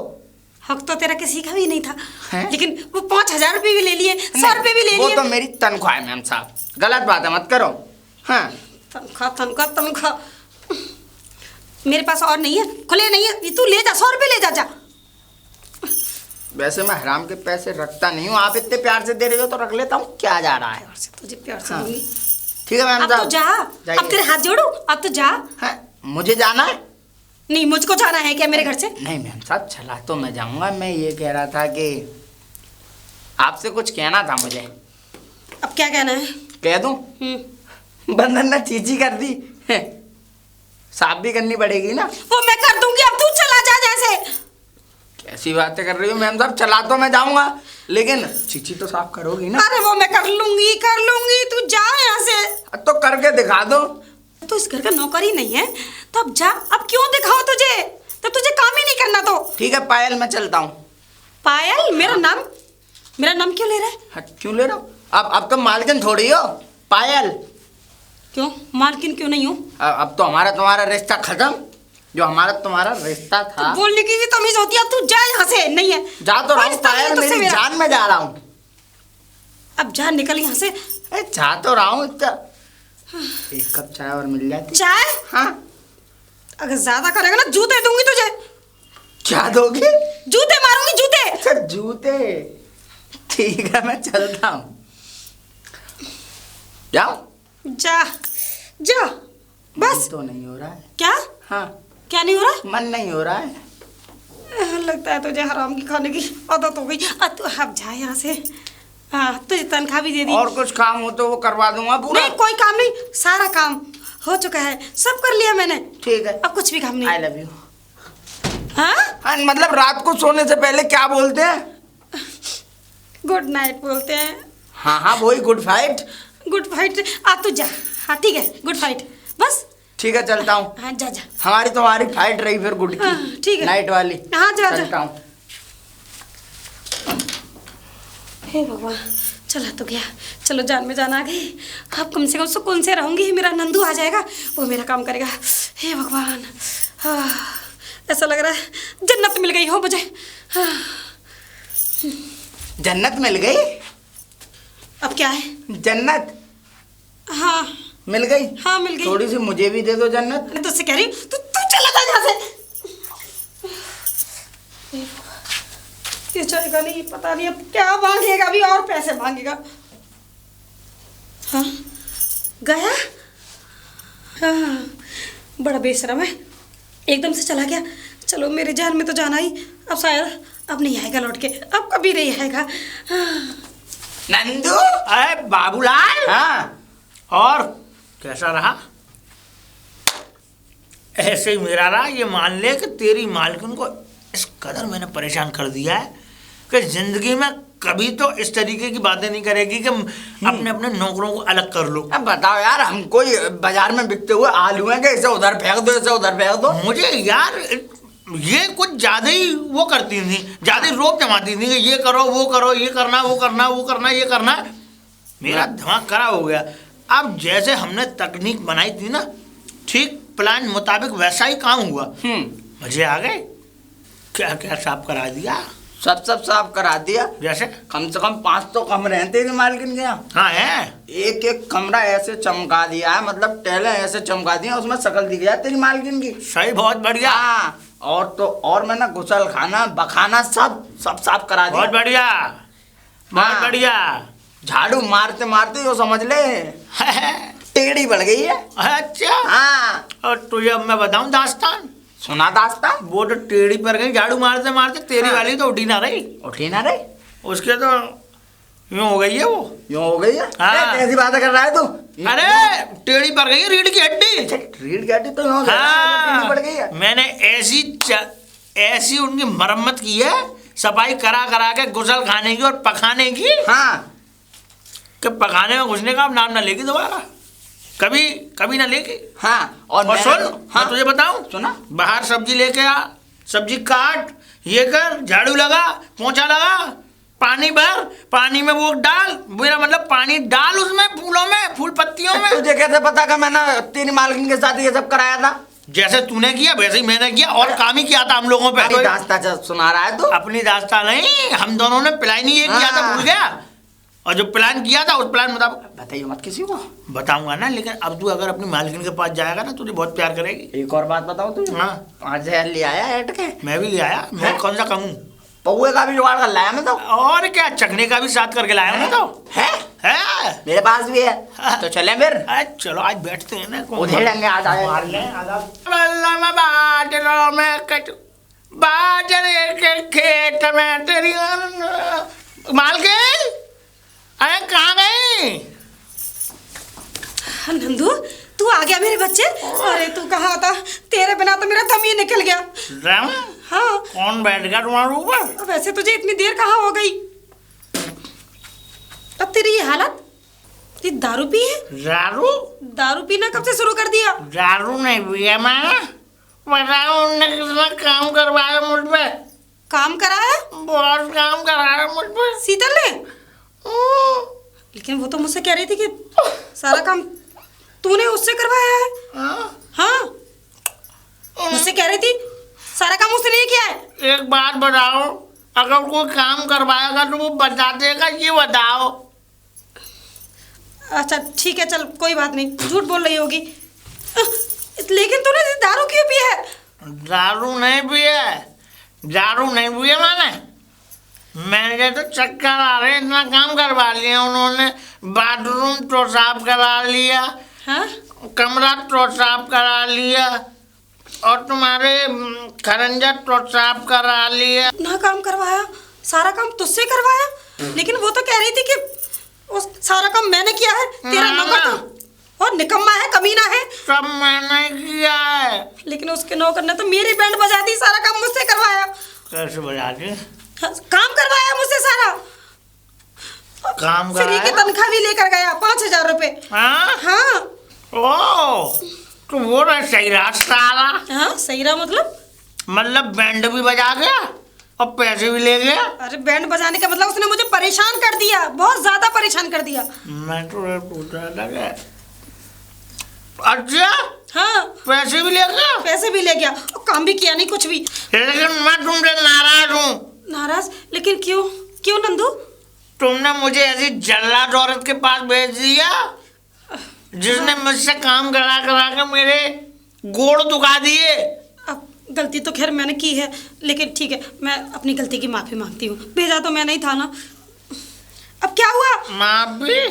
हक तो तेरा किसी का भी नहीं था। हैं? लेकिन वो 5,000 रुपए भी ले लिए, 100 रुपए भी ले वो लिए। तो मेरी तनख्वाह है मैम साहब, गलत बात है, मत करो। हाँ। तनख्वाह तनख्वाह तनख्वाह, मेरे पास और नहीं है, खुले नहीं है। ये तू ले जा, 100 रुपए ले जा। वैसे मैं हराम के पैसे रखता नहीं हूँ, आप इतने प्यार से दे रहे हो तो रख लेता हूँ, क्या जा रहा है। प्यार से तुझे प्यार से हाँ। दूंगी। ठीक है मैम अब साहब। तो जा, अब तेरे हाथ जोड़ू, अब तो जा। हाँ, मुझे जाना है? नहीं, मुझको जाना है क्या मेरे घर से? नहीं मैम साहब, चला तो मैं जाऊंगा। मैं ये कह रहा था कि आपसे कुछ कहना था मुझे। अब क्या कहना है? कह दूं? बंधन ने चीची कर दी, साफ भी करनी पड़ेगी ना। वो मैं कर दूंगी, अब तू चला जा जैसे। कैसी बातें कर रही हो मैम साहब, चला तो मैं जाऊंगा लेकिन चीची तो साफ करोगी ना। अरे वो मैं कर लूंगी, तू जा यहाँ से। तो करके दिखा दो। तो इस घर का नौकर ही नहीं है तो अब जा। अब क्यों दिखाओ तुझे, तो तुझे काम ही नहीं करना तो। ठीक है पायल, मैं चलता हूँ। पायल? मेरा नाम क्यों ले रहा है? हाँ, क्यों ले रहा हूँ? अब तो मालकिन थोड़ी हो पायल। क्यों मालकिन क्यों नहीं हूँ? अब तो हमारा तुम्हारा रिश्ता खत्म, जो हमारा तुम्हारा रिश्ता था। बोलने की भी तमीज होती है। तू जा यहाँ से। नहीं है, जा तो रहा हूँ पायल, मेरी जान में जा रहा हूँ। अब जा, निकल यहाँ से। जा तो रहा हूँ। एक कप चाय और मिल जाती। चाय? हाँ। अगर ज्यादा करेगा ना जूते दूंगी तुझे। क्या दोगे? जूते मारूंगी, जूते। अच्छा जूते, ठीक है मैं चलता हूँ। जाओ। जा जा, बस। तो नहीं हो रहा है। क्या? हाँ। क्या नहीं हो रहा? मन नहीं हो रहा है। लगता है तुझे हराम की खाने की आदत हो गई। तू अब जा यहाँ से। हाँ, तुझे तनख्वाह भी दे दी। और कुछ काम हो तो वो करवा दूंगा पूरा। नहीं, कोई काम नहीं, सारा काम हो चुका है, सब कर लिया मैंने। ठीक है, अब कुछ भी काम नहीं। I love you. हाँ? हाँ, मतलब रात को सोने से पहले क्या बोलते हैं? गुड नाइट बोलते हैं। हाँ हाँ, वही गुड फाइट। Good fight. तू जा। हाँ ठीक है, गुड फाइट, बस। ठीक है चलता हूँ। हाँ जा जा। हमारी तुम्हारी फाइट रही फिर गुड की। हाँ, ठीक है। नाइट वाली। हाँ जा चलता जा। हूँ। हे भगवान, चला तो गया। चलो, जान में जान आ गई। अब कम से कम सुकून से रहूंगी। मेरा नंदू आ जाएगा, वो मेरा काम करेगा। हे भगवान, ऐसा लग रहा है जन्नत मिल गई हो मुझे। जन्नत मिल गई? अब क्या है? जन्नत हाँ मिल गई? हाँ मिल गई। थोड़ी सी मुझे भी दे दो जन्नत। मैं तुझसे कह रही हूँ, तू चला जा यहाँ से। ये जाएगा नहीं, पता नहीं अब क्या मांगेगा, अभी और पैसे मांगेगा। हाँ गया। हाँ बड़ा बेशरम है, एकदम से चला गया। चलो मेरे जान में तो जाना ही, अब शायद अब नहीं आएगा लौट के, अब कभी नहीं आएगा। हाँ। नंदू। अरे बाबूलाल। हाँ और कैसा रहा? ऐसे ही मेरा रहा। ये मान ले कि तेरी मालकिन को इस कदर मैंने परेशान कर दिया है कि जिंदगी में कभी तो इस तरीके की बातें नहीं करेगी कि अपने अपने नौकरों को अलग कर लो। अब बताओ यार, हम कोई बाजार में बिकते हुए आलू हैं कि इसे उधर फेंक दो, इसे उधर फेंक दो? मुझे यार ये कुछ ज्यादा ही वो करती थी, ज्यादा ही रोब जमाती थी कि ये करो वो करो, ये करना वो करना, वो करना ये करना। मेरा दिमाग खराब हो गया। अब जैसे हमने तकनीक बनाई थी ना, ठीक प्लान मुताबिक वैसा ही काम हुआ। मजे आ गए। क्या क्या साफ करा दिया, सब साफ करा दिया। जैसे कम से कम 5 तो कमरे हैं तेरी मालकिन के यहाँ। हाँ है। एक एक कमरा ऐसे चमका दिया है, मतलब टेलें ऐसे चमका दी हैं, उसमें शक्ल दिख जाए तेरी मालकिन की। सही, बहुत बढ़िया। हाँ, और तो और मैं ना गुसल खाना बखाना सब साफ करा दिया। बहुत बढ़िया, बहुत हाँ। बढ़िया। झाड़ू मारते मारते जो समझ ले टेढ़ी बढ़ गई है। अच्छा। हाँ, और तुझे अब मैं बताऊं दास्तान? सुना दास्तान? वो तो टेढ़ी पर गई झाड़ू मारते मारते, तेरी हाँ। वाली तो उठी ना रही। उठी ना रे, उसके तो यूं हो गई है वो। यूं हो गई है। हाँ। कैसी बातें कर रहा है तू? अरे टेढ़ी पर गई है रीढ़ की हड्डी। रीढ़ की हड्डी तो यूं हो गई है, टेढ़ी पड़ गई है। मैंने ऐसी उनकी मरम्मत की है, सफाई करा करा के गुसल खाने की और पखाने की, हाँ, कि पखाने में घुसने का अब नाम ना लेगी दोबारा, कभी कभी ना लेगी। हाँ। और सुन, हाँ मैं तुझे बताऊं, सुना, बाहर सब्जी लेके आ, सब्जी काट, ये कर, झाड़ू लगा, पोंछा लगा, पानी भर, पानी में वो डाल, मेरा मतलब पानी डाल उसमें, फूलों में, फूल पत्तियों में। तुझे कैसे पता कि मैंने तेरी मालकिन के साथ ये सब कराया था? जैसे तूने किया वैसे ही मैंने किया, और काम ही किया था हम लोगों पे। अपनी दास्तान सुना रहा है तू? अपनी दास्तान नहीं, हम दोनों ने प्लान ही ये किया था, भूल गया? और जो प्लान किया था उस प्लान मुताबिक बताइए मत किसी को। बताऊंगा ना, लेकिन अब तू अगर अपनी मालकिन के पास जाएगा ना, तुझे बहुत प्यार करेगी। एक और बात बताओ तू। हाँ। 5000 ले आया ऐट के? मैं भी ले आया। मैं कौन सा कम हूँ? पौए का भी जुगाड़ कर लाया मैं तो। और क्या, चखने का भी साथ करके लाया मैं तो। है मेरे पास भी है। तो चले फिर? चलो आज बैठते हैं ना, उधेड़ेंगे आज आए। मार लें बाजरे के खेत में तेरी मालकिन। अरे कहाँ गई? नंदू तू आ गया मेरे बच्चे। अरे तू कहाँ था? तेरे बिना तो मेरा दम ही निकल गया। राम, हाँ। कौन बैठ गया तुम्हारे ऊपर? वैसे तुझे इतनी देर कहाँ हो गई? अब तेरी ये हालत, ये दारू पी है? दारू पीना कब से शुरू कर दिया? दारू नहीं पिया मैंने। बताओ उनने कितना काम करवाया मुझ पे? काम कराया? बहुत काम कराया मुझ पे। शीतल ने? लेकिन वो तो मुझसे कह रही थी कि सारा काम तूने उससे करवाया है। हाँ, मुझसे कह रही थी सारा काम उसने नहीं किया है। एक बात बताओ, अगर कोई काम करवाएगा तो वो बता देगा, ये बताओ। अच्छा ठीक है, चल कोई बात नहीं, झूठ बोल रही होगी। लेकिन तूने दारू क्यों पिया है? दारू नहीं पिया, दारू नहीं पिया मैंने तो चक्कर आ रहे, इतना काम करवा लिया उन्होंने। बाथरूम तो साफ करा लिया, हाँ? कमरा तो साफ करा लिया, और तुम्हारे खरंजा तो साफ करा लिया। ना काम करवाया, सारा काम तुझसे करवाया। लेकिन वो तो कह रही थी कि उस सारा काम मैंने किया है, तेरा नौकर तो और निकम्मा है, कमीना है। सब मैंने किया है। लेकिन उसके नौकर ने तो मेरी बैंड बजा दी, सारा काम मुझसे करवाया। कैसे बजा दी? काम करवाया मुझसे सारा। काम फ्री की तनख्वाह भी लेकर गया, 5000 रुपए। हाँ? हाँ। ओ, तो वो ना सही रहा साला। हाँ सही रहा मतलब बैंड भी बजा गया और पैसे भी ले गया। अरे बैंड बजाने का मतलब उसने मुझे परेशान कर दिया, बहुत ज्यादा परेशान कर दिया। मैं तो पूछ रहा था कि अच्छा, हाँ पैसे भी ले गया? पैसे भी ले गया और काम भी किया नहीं कुछ भी। लेकिन मैं तुमसे नाराज हूँ। नाराज? लेकिन क्यों? क्यों नंदू? तुमने मुझे ऐसी जल्लाद औरत के पास भेज दिया जिसने मुझसे काम करा करा के मेरे गोड़ दुखा दिए। अब गलती तो खैर मैंने की है, लेकिन ठीक है, मैं अपनी गलती की माफी मांगती हूँ। भेजा तो मैं नहीं था ना। अब क्या हुआ? माफी?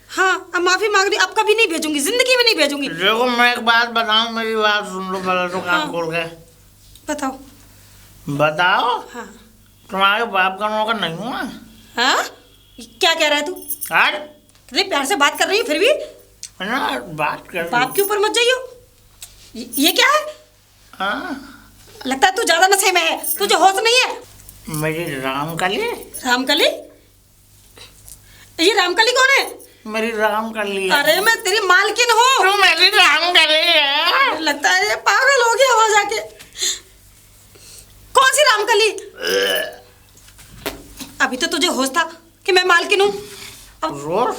हाँ अब माफी माफी मांग रही हूँ, अब कभी नहीं भेजूंगी, जिंदगी में नहीं भेजूंगी। देखो मैं एक बात बताऊं, मेरी बात सुन लो पहले तो कान खोल के। बताओ। बताओ, हाँ तुम्हारे बाप का नौकर नहीं हूँ मैं। हाँ, क्या कह रहा है तू? आज इतने प्यार से बात कर रही हूँ फिर भी ना बात कर बाप के ऊपर मत जाइयो। ये क्या है? हाँ, लगता है तू ज्यादा नशे में है, तुझे होश नहीं है। मेरी रामकली। रामकली? ये रामकली कौन है? मेरी रामकली। अरे मैं तेरी मालकिन हूँ। तू मेरी रामकली है। लगता है ये पागल हो गया वहां जाके। कौन सी रामकली? अभी तो तुझे होश था कि मैं मालकिन हूँ। अब रोज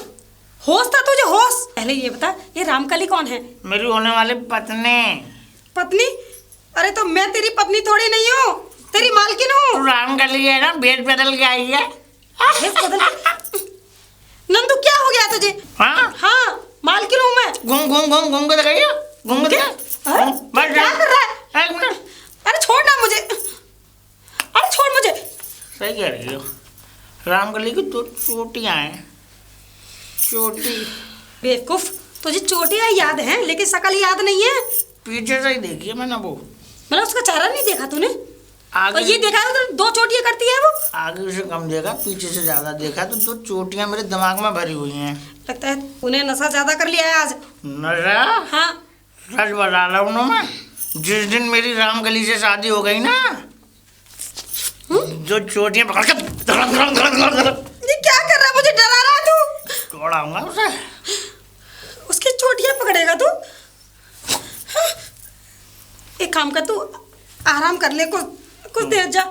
होश था तुझे, होश। पहले ये बता, ये रामकली कौन है? मेरी होने वाली पत्नी। पत्नी? अरे तो मैं तेरी पत्नी थोड़ी नहीं हूँ, तेरी मालकिन हूँ। तू रामकली है ना, भेद बदल के आई है। भेष बदल के? नंदू क्या हो गया तुझे? हाँ हाँ, मालकिन हूँ मैं। घूम घूम घूम घूम के दिखाइए, घूम के दिखा। अरे, बस क्या कर रहा है? एक मिनट। अरे छोड़ ना मुझे, अरे छोड़ मुझे। सही कह रही हो, रामकली की दो चोटियां हैं। चोटी बेवकूफ, तुझे चोटियां याद हैं लेकिन शकल याद नहीं है। पीछे से ही देखी है मैंने वो। मतलब उसका चेहरा नहीं देखा तूने? आगे और ये देखा है तो दो चोटियां करती है वो। आगे से कम देखा, पीछे से ज्यादा देखा, तो दो चोटियां मेरे दिमाग में भरी हुई हैं। लगता है तूने नशा ज्यादा कर लिया है आज। नशा? हाँ। सच बता रहा हूँ ना मैं, जिस दिन मेरी रामकली से शादी हो गई ना, जो चोटियां पकड़ के धड़क धड़क धड़क धड़क धड़क ये क्या कर रहा है? मुझे डरा रहा है तू। तोड़ाऊंगा उसे। उसकी चोटियां पकड़ेगा तू? हाँ। एक काम कर, तू आराम कर ले, कुछ देर जा।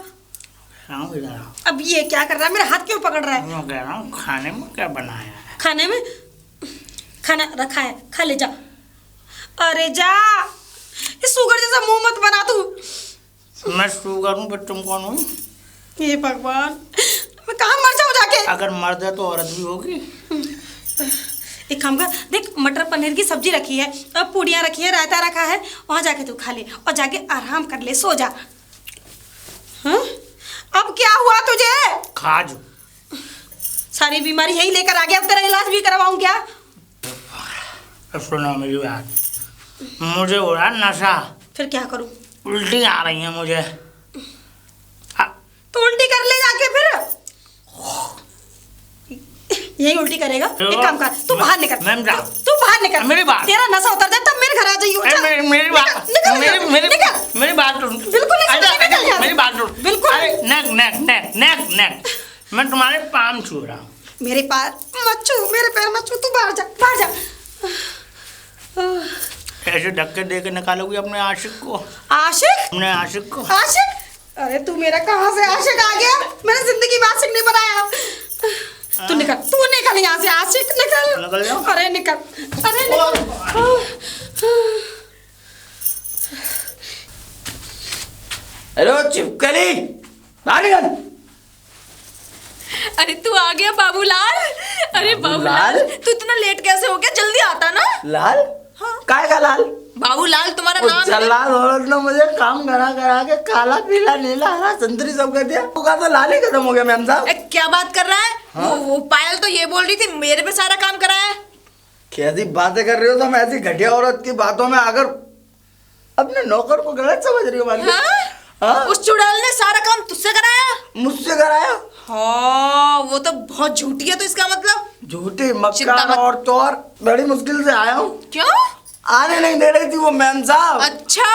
हाँ इधर आओ। अब ये क्या कर रहा है? मेरा हाथ क्यों पकड़ रहा है? मैं कह रहा हूँ खाने में क्या बनाया है। खाने में खाना रखा है, खा ले जा। अरे जा, इस सुगर जैसा मुंह मत बना तू। मैं शुगर हूँ, फिर तुम कौन हो? ये भगवान, मैं कहाँ मर जाऊँ जाके? अगर मर्द है तो औरत भी होगी। एक काम कर, देख मटर पनीर की सब्जी रखी है और पूड़ियाँ रखी है, रायता रखा है, वहाँ जाके तू खा ले और जाके आराम कर ले, सो जा। हाँ? अब क्या हुआ तुझे? खाज। सारी बीमारी यही लेकर आ गया, अब तेरा इलाज भी करवाऊँ क्या? सुनो मेरी बात, मुझे हो रहा नशा, फिर क्या करूँ? उल्टी आ रही है मुझे। तो उल्टी कर ले जाके फिर। यही उल्टी करेगा? एक काम कर, तू बाहर निकल। मैम जा। तू बाहर निकल। मेरी बात। तेरा नशा उतर जाए तब मेरे घर आ जाइयो। चल। मेरी बात, निकल, निकल, मेरी निकल। मेरी बात सुन। बिल्कुल नहीं सुनेगी, निकल यहाँ से। मेरी बात सुन। बिल्कुल। अरे नेक नेक नेक नेक नेक, मैं तुम्हारे पाम छू रहा हूँ। मेरे पैर मत छू, मेरे पैर मत छू, तू बाहर जा, बाहर जा। ऐसे धक्के दे के निकालोगी अपने आशिक को? आशिक? अपने आशिक को? आशिक? अरे तू मेरा कहाँ से आशिक आ गया? मैंने जिंदगी में आशिक नहीं बनाया। तू निकल यहाँ से, आशिक निकल। निकल जाओ। अरे निकल, अरे निकल। हेलो चिपकली, बाहर निकल। अरे तू आ गया बाबूलाल। अरे बाबूलाल, तू इतना लेट कैसे हो गया? जल्दी आता ना। लाल? हाँ। काय का लाल? बाबूलाल तुम्हारा वो नाम है। जल्लाद औरत ने मुझे काम करा करा के काला पीला नीला हरा संतरी सब कर दिया। वो का तो लाल ही खत्म हो गया मैम साहब। क्या बात कर रहा है? हाँ? वो पायल तो ये बोल रही थी मेरे पे सारा काम कराया है। कैसी बातें कर रही हो तुम? ऐसी घटिया औरत की बातों में आकर अपने नौकर को गलत समझ रही हो। बात हाँ? हाँ? उस चुड़ैल ने सारा काम तुझसे कराया? मुझसे कराया? हाँ, वो तो बहुत झूठी है, तो इसका मतलब? झूठी चिंता मक्कार मत। और तौर बड़ी मुश्किल से आया हूँ। क्यों? आने नहीं दे रही थी वो मैम साहब। अच्छा।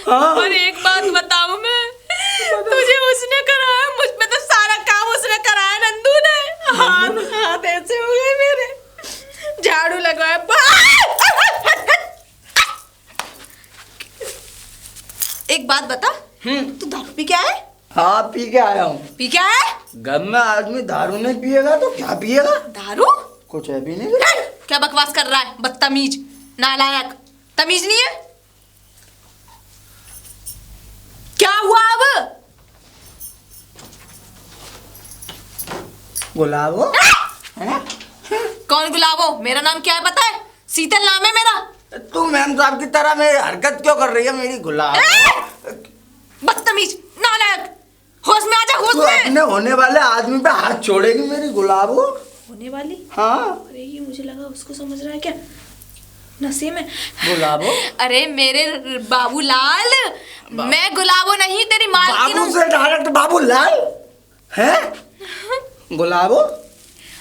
हाँ। और एक बात बताऊं मैं, तुझे उसने कराया, मुझ पे तो सारा काम उसने कराया, नंदू ने। हाथ ऐसे हो गए मेरे, झाड़ू लगवाया। एक बात बता, तू दारू पी क्या है? हाँ पी के आया हूँ। पी क्या है? घर में आदमी दारू नहीं पिएगा तो क्या पिएगा? दारू? कुछ है भी नहीं। क्या बकवास कर रहा है? बदतमीज, नालायक, तमीज नहीं है? क्या हुआ अब? गुलाबो? कौन गुलाबो? मेरा नाम क्या है पता है? शीतल नाम है मेरा। तू मैम साहब की तरह मेरी हरकत क्यों कर रही है? मेरी गुलाब, बदतमीज, नालायक, होश में आजा, होश तू में। अपने होने वाले आदमी पे हाथ छोड़ेगी मेरी गुलाबो? होने वाली? हाँ अरे ये मुझे लगा उसको समझ रहा है क्या, नशे में। गुलाबो। अरे मेरे बाबूलाल, मैं गुलाबो नहीं तेरी मालकिन बाबू हूँ। से डायरेक्ट बाबूलाल है? गुलाबो।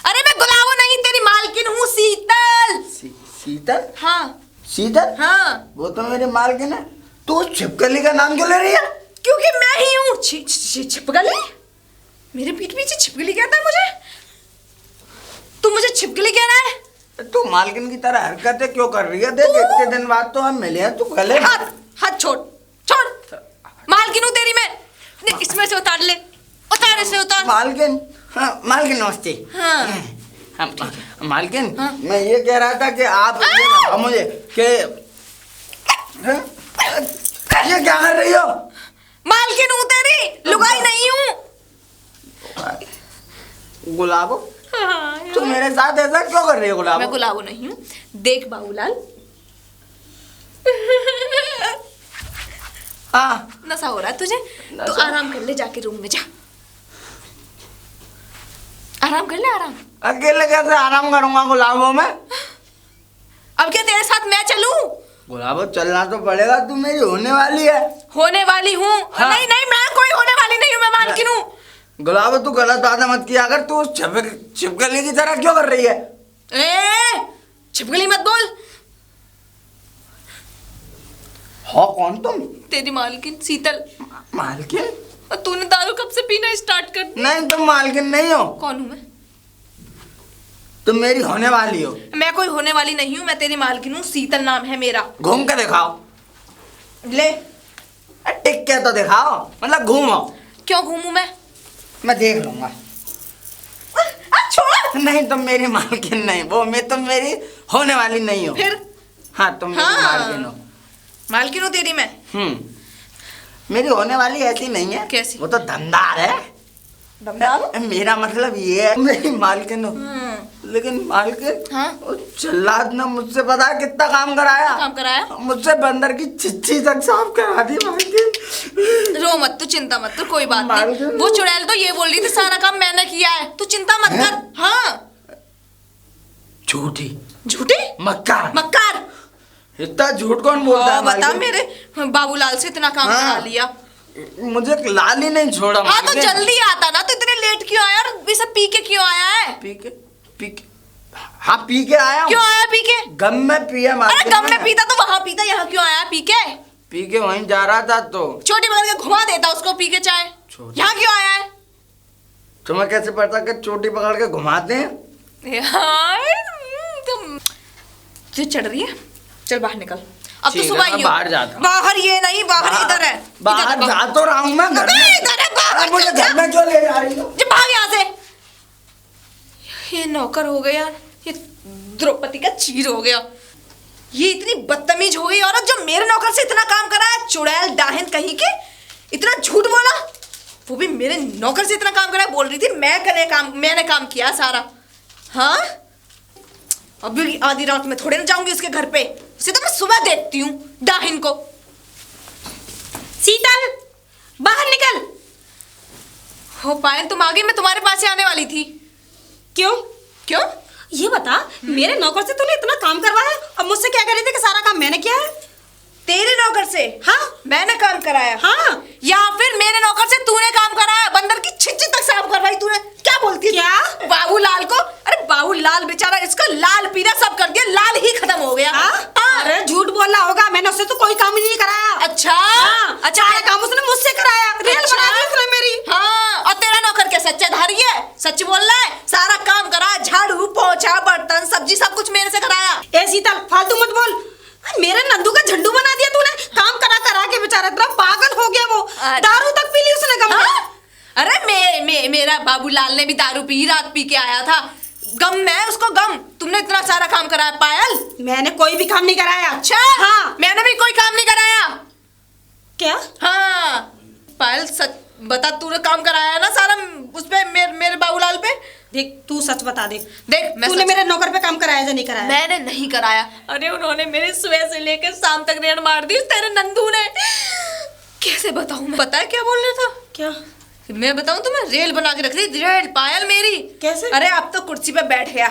अरे मैं गुलाबो नहीं तेरी मालकिन हूँ, शीतल। शीतल? हाँ शीतल? हाँ। वो तो मेरी मालकिन है। तू छिपकली का नाम क्यों ले रही है? क्योंकि मैं ही हूँ छिपकली। मेरे पीठ पीछे छिपकली कहता है मुझे? तू मुझे छिपकली कह रहा है? तू मालकिन की तरह हरकतें क्यों कर रही है? देख इतने दिन बाद तो हम मिले हैं, तू गले हाथ हाथ छोड़ छोड़। मालकिन हूँ तेरी मैं। इसमें से उतार ले, उतार इसे उतार। मालकिन? हाँ मालकिन नमस्ते। हाँ। हाँ, मालकिन हाँ? मैं ये कह रहा था कि आप ये बताओ मुझे कि हाँ? ये क्या कर रही हो? मालकिन हूँ तेरी, लुगाई नहीं हूँ। गुलाबो हाँ, तू मेरे साथ ऐसा क्यों कर रही है गुलाबो? मैं गुलाबो नहीं हूँ। देख बाबूलाल, हाँ नशा हो रहा है तुझे, तो नशा? आराम कर ले, जाके रूम में जा, आराम कर ले आराम। अकेले कैसे आराम करूंगा गुलाबो मैं? अब क्या तेरे साथ मैं चलूं? गुलाबो चलना तो पड़ेगा, तू मेरी होने वाली है। होने वाली हूँ? हाँ। नहीं नहीं, मैं कोई होने वाली नहीं हूँ, मैं मालकिन हूँ। गुलाबो तू गलत बात मत किया अगर, तू छिपकली की तरह क्यों कर रही है? ए, छिपकली मत बोल। हो कौन तुम? तेरी मालकिन शीतल। मालकिन? और तूने दारू कब से पीना स्टार्ट कर दी? नहीं तुम मालकिन नहीं हो, कौन हूँ मैं? तुम मेरी होने वाली हो। मैं कोई होने वाली नहीं हूँ, मैं तेरी मालकिन हूँ, शीतल नाम है मेरा। घूम के दिखाओ। ले। टिक के तो दिखाओ, मतलब घूमो। क्यों घूमूं मैं देख लूंगा। छोड़। नहीं तुम मेरी मालकिन नहीं, वो मैं तुम मेरी होने वाली नहीं हो। फिर? हाँ तुम मेरी हाँ। मालकिन हो। मालकिन हूँ तेरी मैं। मेरी होने वाली ऐसी नहीं है। कैसी? वो तो धंधार है। दमदार? मेरा मतलब ये है मेरी मालकिन हो, लेकिन मालकिन हाँ? वो जल्लाद ने मुझसे पता है कितना काम कराया। काम कराया? मुझसे बंदर की चिच्ची तक साफ करा दी मालकिन। रो मत, तू चिंता मत कर, कोई बात नहीं। मालकिन। वो चुड़ैल तो ये बोल रही थी सारा काम मैंने किया है, तू चिंता मत कर। हाँ। झूठी झूठी? मक्कार। मक्कार? इतना झूठ कौन बोलता है? बता, मालकिन? मेरे बाबूलाल से इतना काम हाँ। करा लिया। मुझे लाल ही नहीं छोड़ा। हाँ तो मालकिन। जल्दी आता ना, तो इतने लेट क्यों आया और इसे पी के क्यों आया है? पी के हाँ पी के आया हूँ। क्यों आया पी के? गम में पिया अरे मालकिन। गम में पीता तो वहां पीता, यहाँ क्यों आया पी के? पी के वहीं जा रहा था तो छोटी पकड़ के घुमा देता उसको पी के चाय। छोटी। यहाँ क्यों आया है? तुम्हें कैसे पता कि चोटी पकड़ के घुमाते हैं? तुम जो चढ़ रही है, चल बाहर निकल। अब तो ठीक है, सुबह मैं ही हो। बाहर जाता हूँ। बाहर ये नहीं, बाहर इधर है। बाहर इधर जा तो रहा हूँ मैं, घर अबे में। इधर है, बाहर अरे मुझे चल घर जा। में क्यों ले जा रही हो? जो भाग यहाँ से। ये नौकर हो गया, ये द्रौपदी का चीर हो गया। ये इतनी बदतमीज हो गई औरत जो मेरे नौकर से इतना काम कराया, चुड़ैल डाहन कहीं के, इतना झूठ बोला। वो भी मेरे नौकर से इतना काम कराया, बोल रही थी मैंने काम किया सारा। हाँ, अभी आधी रात में थोड़े ना जाऊंगी उसके घर पे, उसे तो मैं सुबह देखती हूँ डाहिन को। शीतल बाहर निकल। हो पायल तुम आ गई, मैं तुम्हारे पास ही आने वाली थी। क्यों? क्यों? ये बता, मेरे नौकर से तूने इतना काम करवाया और मुझसे क्या कह रही थी कि सारा काम मैंने किया है? तेरे नौकर से? हाँ। मैंने काम कराया? हाँ। या फिर मेरे नौकर से तूने काम कराया? बंदर की छिच्ची तक साफ करवाई तूने? क्या बोलती है? क्या? बाबूलाल को? अरे बाबूलाल बेचारा, इसका लाल पीला सब कर दिया, लाल ही खत्म हो गया। हाँ? अरे झूठ बोल रहा होगा, मैंने उससे तो कोई काम ही नहीं कराया। अच्छा। हाँ, अच्छा, सारा काम उसने मुझसे कराया। रेल अच्छा। बना दी उसने मेरी। हाँ, और तेरा नौकर क्या सच्चाधारी है? सच बोल रहा है? सारा काम करा, झाड़ू पोछा बर्तन सब्जी सब कुछ मेरे से कराया। ए शीतल फालतू मत बोल। मेरे नंदू का झंडू बना दिया तूने। काम करा करा के बेचारा इतना पागल हो गया वो। अच्छा। दारू तक पी ली उसने गम में। हाँ? अरे मेरा बाबूलाल ने भी दारू पी, रात पी के आया था। गम में उसको गम। तुमने इतना सारा काम कराया पायल? मैंने कोई भी काम नहीं कराया। अच्छा। हाँ। मैंने भी कोई काम नहीं कराया। क्या? हाँ पायल, सच बता, तूने काम कराया है ना सारा उस पे, मेरे बाबूलाल पे? देख तू सच बता दे। देख तूने मेरे नौकर पे काम कराया या नहीं कराया? मैंने नहीं कराया। अरे उन्होंने मेरे सुबह से लेकर शाम तक रेड मार दी तेरे नंदू ने। कैसे बताऊं मैं? पता है क्या बोल रहा था? क्या? मैं बताऊं तुम्हें, रेल बना के रख दी, रेल पायल मेरी। कैसे? अरे अब तो कुर्सी पे बैठ गया,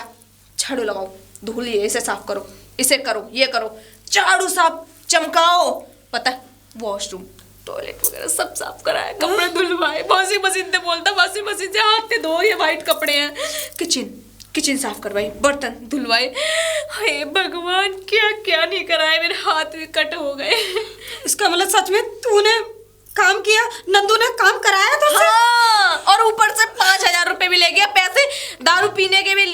झाड़ू लगाओ, धूल ये इसे साफ करो, इसे करो, ये करो, झाड़ू साफ, चमकाओ, पता है वॉशरूम टॉयलेट वगैरह सब साफ कराया, कपड़े धुलवाए, वॉशिंग मशीन से बोलता वॉशिंग मशीन से हाथ से धो, ये वाइट कपड़े हैं, किचन साफ करवाई, बर्तन धुलवाए। हे भगवान, क्या क्या नहीं कराया, मेरे हाथ भी कट हो गए। इसका मतलब सच में तूने काम किया, नंदू ने काम कराया तुझसे? हाँ, और ऊपर से 5,000 रुपए भी ले गया, पैसे दारू पीने के लिए।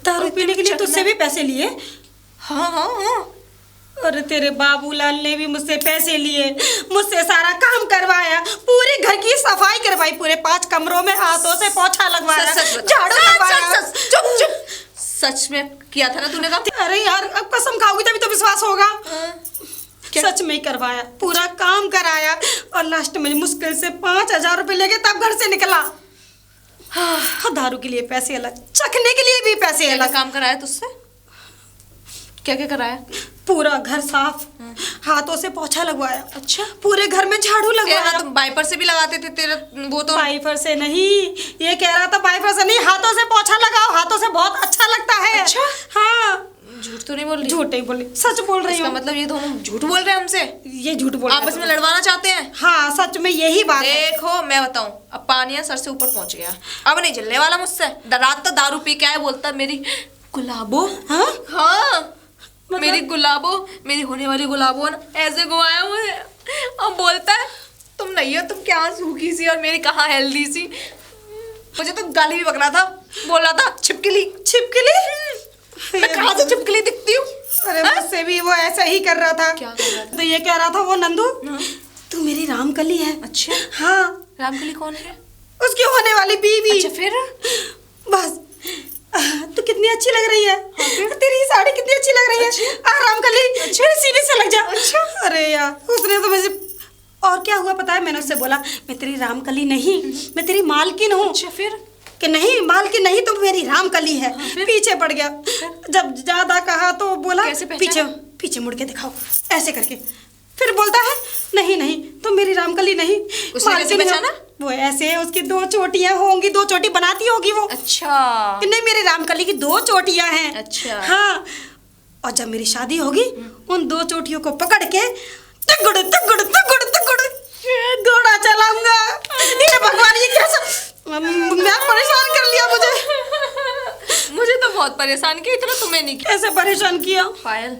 दारू पीने के लिए तुझसे भी पैसे लिए? हाँ हाँ हाँ। अरे तेरे बाबूलाल ने भी मुझसे पैसे लिए, मुझसे सारा काम करवाया, पूरे घर की सफाई करवाई, पूरे 5 कमरों में हाथों से पोछा लगवाया, झाड़ू लगवाया। चुप। सच में किया था ना तूने काम? अरे यार, अब कसम खाओगी तभी तो विश्वास होगा। क्या? सच में ही करवाया, पूरा काम कराया, और लास्ट में मुश्किल से 5,000 रुपए लेके तब घर से निकला। हाँ, दारू के लिए पैसे अलग, चखने के लिए भी पैसे अलग। काम कराया तुझसे? क्या क्या कराया? पूरा घर साफ, हाथों से पोछा लगवाया। अच्छा, पूरे घर में झाड़ू लगवाया। तुम वाइपर से भी लगाते थे तेरा वो तो? वाइपर से नहीं, ये कह रहा था वाइपर से नहीं, हाथों से पोछा लगाओ, हाथों से बहुत अच्छा लगता है। अच्छा? हाँ। झूठ तो नहीं बोल रही? झूठ नहीं बोल रही, सच बोल रही इसका हूँ। मतलब ये दोनों झूठ बोल रहे हैं हमसे? ये झूठ बोल आपस में लड़वाना चाहते हैं? हाँ, सच में यही बात है। देखो मैं बताऊं, अब पानिया सर से ऊपर पहुंच गया, अब नहीं चलने वाला मुझसे। रात तो दारू पी के आया, बोलता मेरी गुलाबो। हाँ? हाँ, मतलब? मेरी गुलाबो, मेरी होने वाली गुलाबो ना, ऐसे घुमाया मुझे। अब बोलता है तुम नहीं हो, तुम क्या सूखी सी और मेरी कहाँ हेल्दी सी। मुझे तो गाली भी पकड़ा था, बोल रहा था छिपकली। मैं कहाँ से छिपकली दिखती हूँ? अरे मुझसे भी वो ऐसा ही कर रहा था। क्या कर रहा था? तो ये कह रहा था वो नंदू, तू मेरी रामकली है। अच्छा, हाँ। रामकली कौन है? उसकी होने वाली बीवी। अच्छा, फिर? बस, तू कितनी अच्छी लग रही है, तेरी साड़ी कितनी अच्छी लग रही है। रामकली, मेरे सीने से लग जा। अच्छा। अरे यार, उसने तो मुझे, और क्या हुआ पता है, मैंने उससे बोला मैं तेरी रामकली नहीं, मैं तेरी मालकिन हूँ। अच्छा, फिर? कि नहीं मालकिन नहीं, तो मेरी रामकली है। पीछे पड़ गया, जब ज्यादा कहा तो बोला पीछे पीछे मुड़ के दिखाओ, ऐसे करके। फिर बोलता है नहीं तो मेरी रामकली नहीं, मालकिन है। वो ऐसे, उसकी 2 चोटियां होंगी, 2 चोटी बनाती होगी वो। अच्छा। कि नहीं, मेरी रामकली की 2 चोटियां हैं। अच्छा। हाँ, और जब मेरी शादी होगी, उन 2 चोटियों को पकड़ के तगड़ दौड़ा चलाऊंगा। ये भगवान, ये कैसा, मैं परेशान कर लिया मुझे तो बहुत परेशान किया, इतना तुम्हें नहीं किया। कैसे परेशान किया? पायल,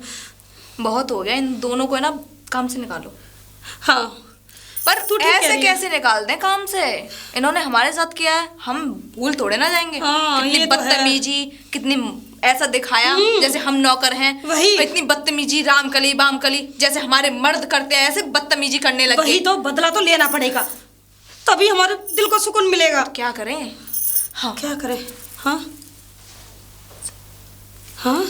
बहुत हो गया, इन दोनों को है ना काम से निकालो। हाँ, पर तू ठीक कह ऐसे रही है। कैसे निकाल दें काम से? इन्होंने हमारे साथ किया है, हम भूल थोड़े ना जाएंगे। हाँ, कितनी ये तो है। बदतमीजी, कितनी ऐसा दिखाया जैसे हम नौकर हैं। वही। इतनी बदतमीजी, रामकली बामकली जैसे हमारे मर्द करते हैं, ऐसे बदतमीजी करने लगे। वही तो, बदला तो लेना पड़ेगा, तभी हमारे दिल को सुकून मिलेगा। क्या करें? हाँ, क्या करें? हाँ हाँ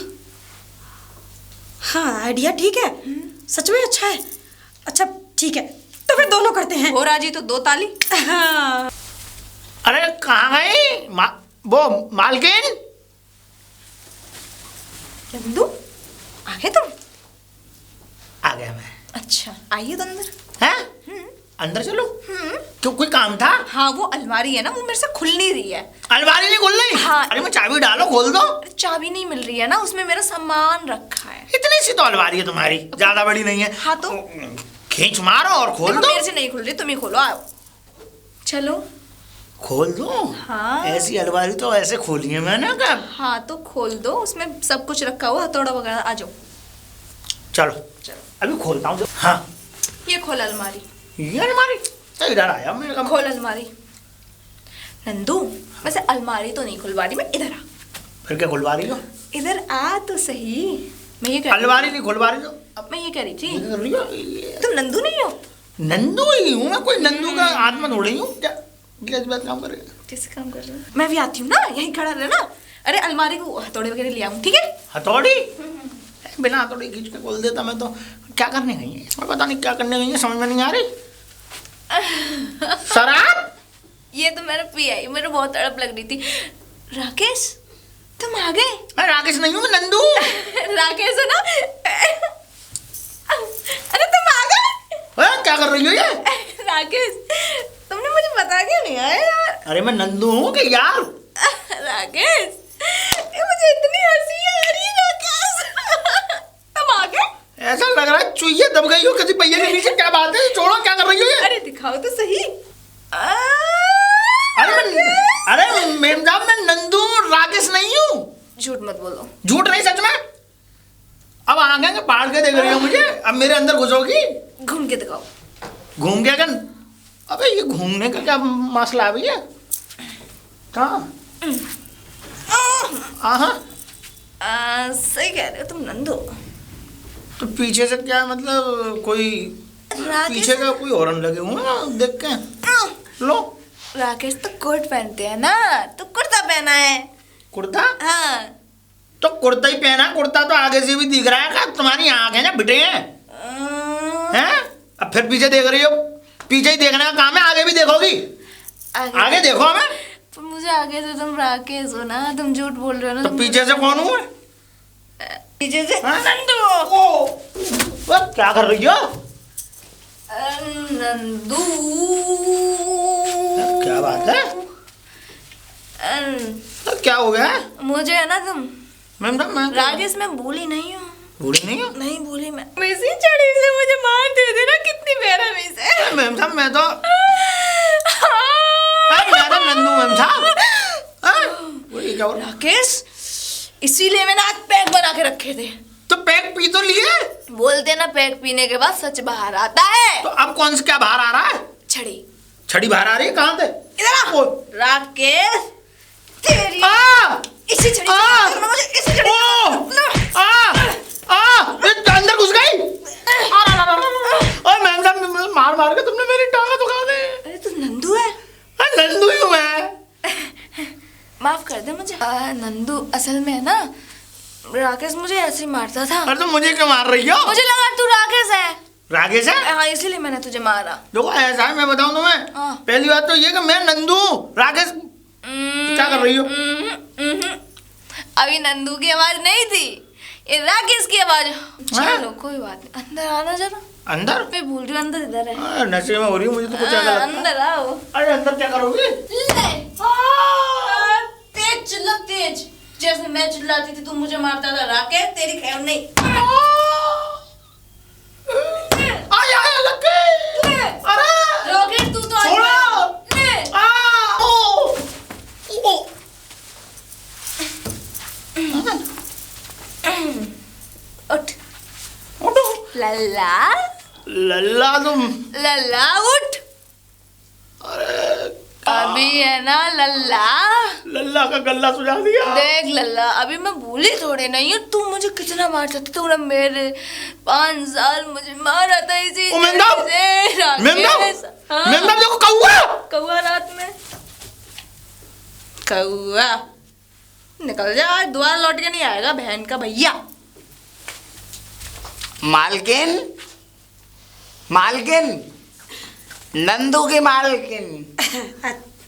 हाँ, आइडिया ठीक है, सच में अच्छा है। अच्छा ठीक है, तो फिर दोनों करते हैं। हो राजी तो 2 ताली। हाँ। अरे कहाँ गई वो मालकिन? नंदू, आ गए तुम? आ गया मैं। अच्छा, आइए तो अंदर। हैं? अंदर चलो। क्यों, कोई काम था? हाँ, वो अलमारी है ना, वो मेरे से खुल नहीं रही है। अलमारी नहीं खुल रही? हाँ। अरे मैं चाबी डालो, खोल दो। अरे चाबी नहीं मिल रही है ना, उसमें मेरा सामान रखा है। इतनी सी तो अलमारी है तुम्हारी, ज्यादा बड़ी नहीं है। हाँ तो? खींच मारो और खोल देखो, दो। मेरे से नहीं खुल रही, तुम ही खोलो, आओ। चलो। खोल दो। हाँ। ऐसी अलमारी तो ऐसे खोली है मैंने कब? हाँ तो खोल दो, उसमें सब कुछ रखा हुआ, हथौड़ा वगैरह। आ जाओ। चलो चलो, अभी खोलता हूँ। हाँ, ये खोल अलमारी। ये अलमारी तो इधर आया मैं कब? खोल अलमारी। नंदू, वैसे अलमारी तो नहीं खुलवा रही मैं, इधर आ। फिर क्या खुलवा रही हो? इधर आ तो सही। मैं ये कह रही अलमारी नहीं खुलवा रही हो? अब मैं ये कह रही थी, ये कर रही हो? ये- तुम नंदू नहीं हो? नंदू ही हूँ मैं, कोई नंदू का आत्मा थोड़ी हूँ क्या? किस बात काम कर रही है? कैसे काम कर रही हूँ? मैं भी आती हूँ ना, यहीं खड़ा रहना। अरे अलमारी को हथौड़े वगैरह ले आऊँ, ठीक है? हथौड़ी? बिना हथौड़ी खींच के खोल देता मैं तो। क्या करने गई है? मैं पता नहीं क्या करने गई है, समझ में नहीं आ रही। शराब? ये तो मैंने पिया ही, मेरे बहुत तड़प लग रही थी। राकेश, तुम आ गए? अरे राकेश नहीं हूँ, मैं नंदू। राकेश है ना? अरे तुम आ गए? क्या कर रही हो ये? राकेश, नहीं आया यार। अरे मैं नंदू हूँ कि यार? राकेश, ये मुझे इतनी हंसी आ रही है राकेश। तुम आ गए? ऐसा लग रहा है चुईए दब गई हो किसी पहिए के नीचे। क्या बात है, छोड़ो, क्या कर रही हो ये? अरे दिखाओ तो सही। अरे मैम साहब, मैं नंदू राकेश नहीं हूँ। झूठ मत बोलो। झूठ नहीं, सच में। अब आगे पाड़ के देख रही हो मुझे, अब मेरे अंदर घुसोगी? घूम के दिखाओ। घूम के कर? अबे ये घूमने का क्या मसला है भैया? कहाँ? सही कह रहे हो तुम नंदू। तो पीछे से क्या मतलब, कोई पीछे का कोई हॉर्न लगे हुए हैं देख के? लो, राकेश तो कोट पहनते हैं ना, तो कुर्ता पहना है। कुर्ता? हाँ। तो कुर्ता ही पहना, कुर्ता तो आगे से भी दिख रहा है। क्या तुम्हारी आँख है ना बिटे हैं? अब फिर पीछे देख रही हो? पीछे ही देखने का काम है, आगे भी देखोगी? आगे देखो हमें। पर मुझे आगे से तुम राकेश हो ना, तुम झूठ बोल रहे हो ना। तो पीछे से कौन हूँ? पीछे से नंदू। वो क्या कर रही हो? नंदू। क्या बात है? तो क्या हो गया? मुझे है ना तुम मैम साहब, मैं राकेश, मैं भूली नहीं हूँ। भूली नहीं हूँ? नहीं भूली मैं। वैसी चढ़ी से मुझे मार दे देना, कितनी बेरहमी से। मैम साहब, मैं तो मैडम नंदू मैम साहब। बोलिए क्या हो रहा? राकेश, इसीलिए मैंने आज पैक बना के रखे थे। तो पैक पी तो लिए? बोलते ना पैक पीने के बाद सच बाहर आता है। तो अब कौन से क्या बाहर आ रहा है? छड़ी। छड़ी बाहर आ रही है? कहाँ से? इधर आ। राकेश, तेरी इसी छड़ी से मुझे इसी छड़ी अंदर घुस गई। ओए मैम साहब, मार मार के तुमने मेरी टांगा दुखा दी। अरे तू नंदू है? नंदू ही हूँ मैं। माफ कर दे मुझे। नंदू असल में है ना, राकेश मुझे ऐसे ही मारता था। अरे तो मुझे क्यों मार रही हो? मुझे लगा तू राकेश है। राकेश है? हाँ, इसीलिए मैंने तुझे मारा। देखो ऐसा है, मैं बताऊं तुम्हें। हाँ। पहली बात तो ये कि मैं नंदू राकेश। क्या कर रही हो? अभी नंदू की आवाज नहीं थी, ये राकेश की आवाज। हाँ? चलो कोई बात नहीं, अंदर आना जरा। अंदर? मैं भूल रही हूँ, अंदर इधर है। नशे में हो रही हूँ, मुझे तो कुछ ऐसा लगता है। अंदर आओ। अरे अंदर क्या करोगी? तेज चिल्ला, तेज। जैसे मैं चिल्लाती थी तू मुझे मारता था। राकेश, तेरी खैर नहीं। आया लग गई। अरे राकेश, तू तो छोड़ो। उठ। उठो। लल्ला, लल्ला तुम? लल्ला उठ। अभी है ना लल्ला। लल्ला का गल्ला सुझा दिया। देख लल्ला, अभी मैं भूली थोड़े नहीं हूँ। तू मुझे कितना मारता था। तूने मेरे 5 साल मुझे मारा था इसी राकेश। देखो कौआ। कौआ रात में। कौआ निकल जा, आज दोबारा लौट के नहीं आएगा बहन का भैया। मालकिन, मालकिन, नंदू की मालकिन।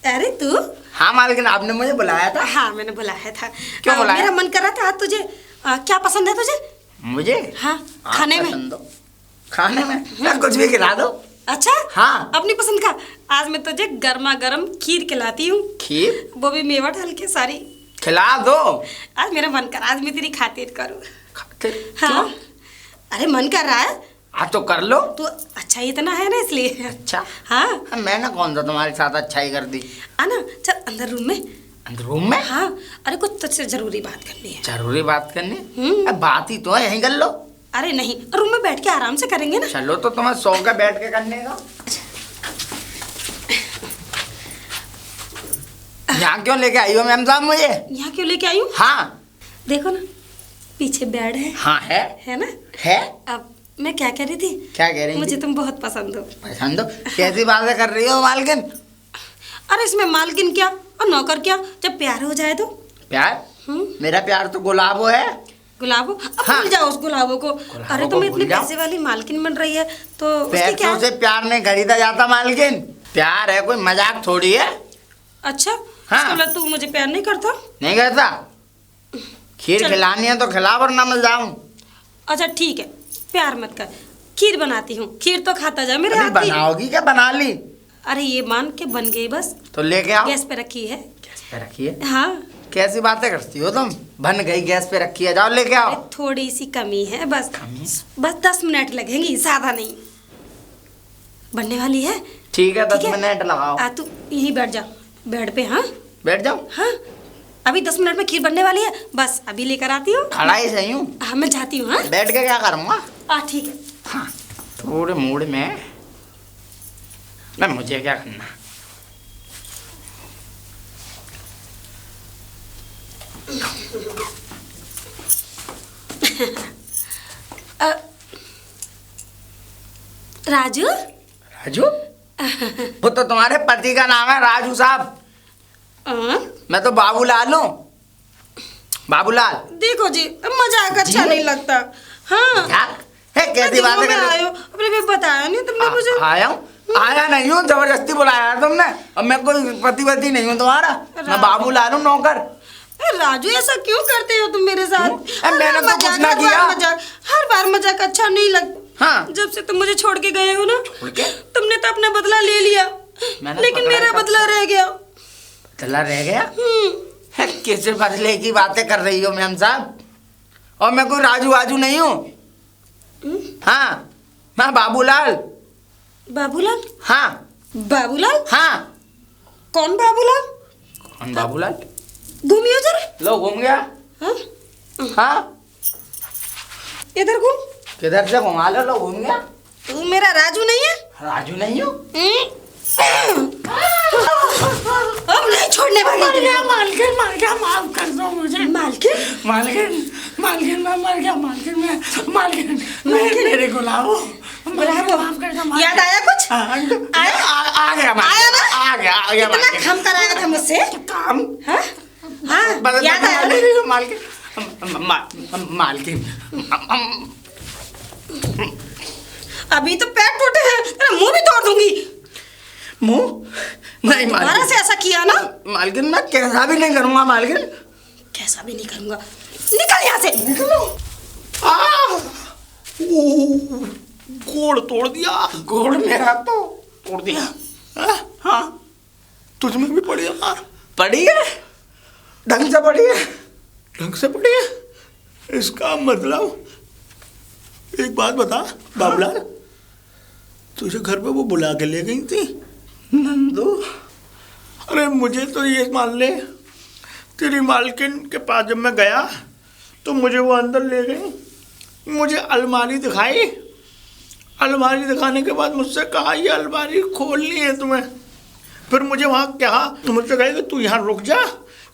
अरे तू? हाँ मालकिन, आपने मुझे बुलाया था। हाँ मैंने बुलाया था। क्यों बुलाया? मेरा मन कर रहा था आज तुझे। क्या पसंद है तुझे? मुझे? हाँ, खाने में। खाने में मैं कुछ भी खिला दो। अच्छा? हाँ। अपनी पसंद का। आज मैं तुझे गर्मा गर्म खीर खिलाती हूँ। खीर? वो भी मेवट हल्के सारी। खिला दो। आज मेरा मन कर, आज मैं तेरी खातिर करूँ। खातिर? हाँ। अरे मन कर रहा है। हाँ तो कर लो। तो अच्छा ही इतना है ना, इसलिए। अच्छा। हाँ। मैंने कौन सा तुम्हारे साथ अच्छा ही कर दी। आना, चल अंदर रूम में। अंदर रूम में? हाँ। अरे कुछ तुझसे जरूरी बात करनी है। जरूरी बात करनी? अब बात ही तो है, यहीं कर लो। अरे नहीं, रूम में बैठ के आराम से करेंगे ना। चलो तो तुम्हें शौक है बैठ के करने का। यहाँ क्यों लेके आई हो मैम साहब मुझे? यहाँ क्यों लेके आई हूँ? हाँ। देखो ना, पीछे बेड है। हाँ है ना? है। अब मैं क्या कह रही थी? क्या कह रही थी? मुझे तुम बहुत पसंद हो। पसंद हो? कैसी बातें कर रही हो मालकिन? अरे इसमें मालकिन क्या और नौकर क्या, जब प्यार हो जाए तो। प्यार? मेरा प्यार तो गुलाबो है। गुलाबो? अब हाँ। भूल जाओ उस गुलाबो को। अरे तुम इतनी भूल जाओ। पैसे वाली मालकिन बन रही है तो उसकी पैसों क्या? से प्यार नहीं खरीदा जाता मालकिन। प्यार है कोई मजाक थोड़ी है। अच्छा। हाँ। इसका मतलब तू मुझे प्यार नहीं करता? नहीं करता। खीर चल। खिलानी है तो खिला वरना मैं जाऊं। अच्छा ठीक है, प्यार मत कर, खीर बनाती हूँ। खीर तो खाता जा मेरे अभी हाथ की। बनाओगी क्या? बना ली? अरे ये मान के बन गई बस। तो लेके आओ। गैस पे रखी है। गैस पे रखी है? हाँ। कैसी बातें करती हो तुम? बन गई, गैस पे रखी है, जाओ लेके आओ। अरे थोड़ी सी कमी है बस। कमी? बस 10 मिनट लगेंगी, ज्यादा नहीं। बनने वाली है। ठीक है, 10 ठीक है? मिनट लगाओ। तू यहीं बैठ जा, बेड पे। हाँ बैठ जाओ। हाँ, अभी 10 मिनट में खीर बनने वाली है, बस अभी लेकर आती हूँ। खड़ा ही सही हूँ। हाँ मैं जाती हूँ। हाँ बैठ के क्या करूँगा? ठीक है। हाँ, थोड़े मूड में ना, मुझे क्या करना। राजू। राजू? वो तो तुम्हारे पति का नाम है राजू साहब। मैं तो बाबूलाल हूँ, बाबूलाल। देखो जी, मजाक अच्छा नहीं लगता। हाँ क्या है, कैसी बातें कर रहे हो? अपने भी बताया नहीं तुमने मुझे। आया हूँ, आया नहीं हूँ, जबरदस्ती बुलाया है तुमने। अब मैं कोई पति नहीं हूँ तुम्हारा, मैं बाबूलाल हूँ, नौकर। राजू ऐसा क्यों करते हो तुम मेरे साथ? मैंने तो कुछ ना किया। हर बार मजाक अच्छा नहीं लगता। हाँ। जब से तुम मुझे छोड़ के गए हो ना, छोड़ के? तुमने तो अपना बदला ले लिया, लेकिन मेरा बदला रह गया। बदला रह गया? किस बदले की बातें कर रही हो मैम साहब? और मैं कोई राजू वाजू नहीं हूँ। हाँ, मैं बाबूलाल। बाबूलाल? हाँ। बाबूलाल? हाँ। कौन बाबूलाल? कौन बाबूलाल? घूमियो जरा। लो घूम गया। हाँ? हाँ, इधर घूम। किधर से घुमा लो, घूम गया। तू मेरा राजू नहीं है? राजू नहीं हूँ। अब नहीं छोड़ने वाली। मालकिन मर गया, माफ कर दो मुझे। मालकिन? मालकिन मैं मर गया, मालकिन मेरे को लाओ। माफ कर दो। याद आया कुछ? आया? आ गया आया ना? आ गया इतना काम कराया था मुझसे। काम? हाँ हाँ, याद आया ना? मालकिन अभी तो पैर टूटे हैं, तेरा मुंह भी तोड़ दूंगी। मुंह नहीं दोबारा से ऐसा किया ना? मालकिन मैं कैसा भी नहीं करूंगा मालकिन। कैसा भी नहीं करूंगा। निकल यहाँ से। निकलो। गोड़ तोड़ दिया, गोड़ मेरा तो तोड़ दिया। हाँ, तुझ में भी पड़ी है? पड़ी है, ढंग से पड़ी है। ढंग से पड़ी है? इसका मतलब एक बात बता बाबूलाल, तुझे घर पे वो बुला के ले गई थी नंदू? अरे मुझे तो ये मान ले, तेरी मालकिन के पास जब मैं गया तो मुझे वो अंदर ले गई, मुझे अलमारी दिखाई, अलमारी दिखाने के बाद मुझसे कहा ये अलमारी खोलनी है तुम्हें। फिर मुझे वहाँ कहा, तो मुझसे कहा कि तू यहाँ रुक जा,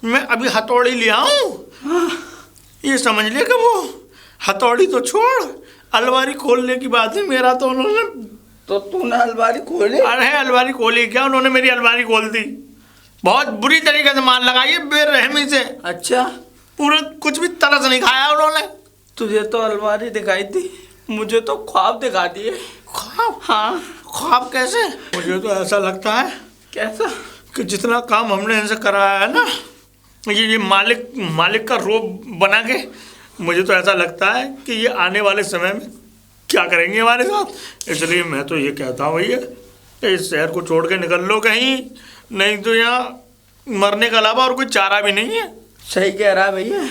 मैं अभी हथौड़ी ले आऊँ। ये समझ ले कि वो हथौड़ी तो छोड़, अलमारी खोलने की बात है। मेरा तो उन्होंने, तो तूने अलमारी खोली? अरे अलमारी खोली क्या, उन्होंने मेरी अलमारी खोल दी। बहुत बुरी तरीके से मार लगाई है, बेरहमी से। अच्छा, पूरे कुछ भी तरस नहीं खाया उन्होंने। तुझे तो अलमारी दिखाई थी, मुझे तो ख्वाब दिखा दिए। ख्वाब? हाँ। ख्वाब कैसे? मुझे तो ऐसा लगता है कैसा? कि जितना काम हमने इनसे कराया है ना, ये मालिक का रोब बना के, मुझे तो ऐसा लगता है कि ये आने वाले समय में क्या करेंगे हमारे साथ। इसलिए मैं तो ये कहता हूँ भैया, इस शहर को छोड़ के निकल लो कहीं, नहीं तो यहाँ मरने के अलावा और कोई चारा भी नहीं है। सही कह रहा है भैया,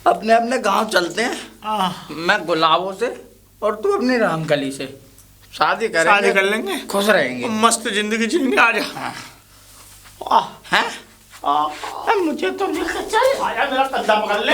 अपने अपने गांव चलते हैं। मैं गुलाबों से और तू अपनी रामकली से शादी करेंगे, शादी कर लेंगे, खुश रहेंगे, मस्त जिंदगी जिएंगे। आ जा। हैं? मुझे तो चल, आजा मेरा कंधा पकड़ ले।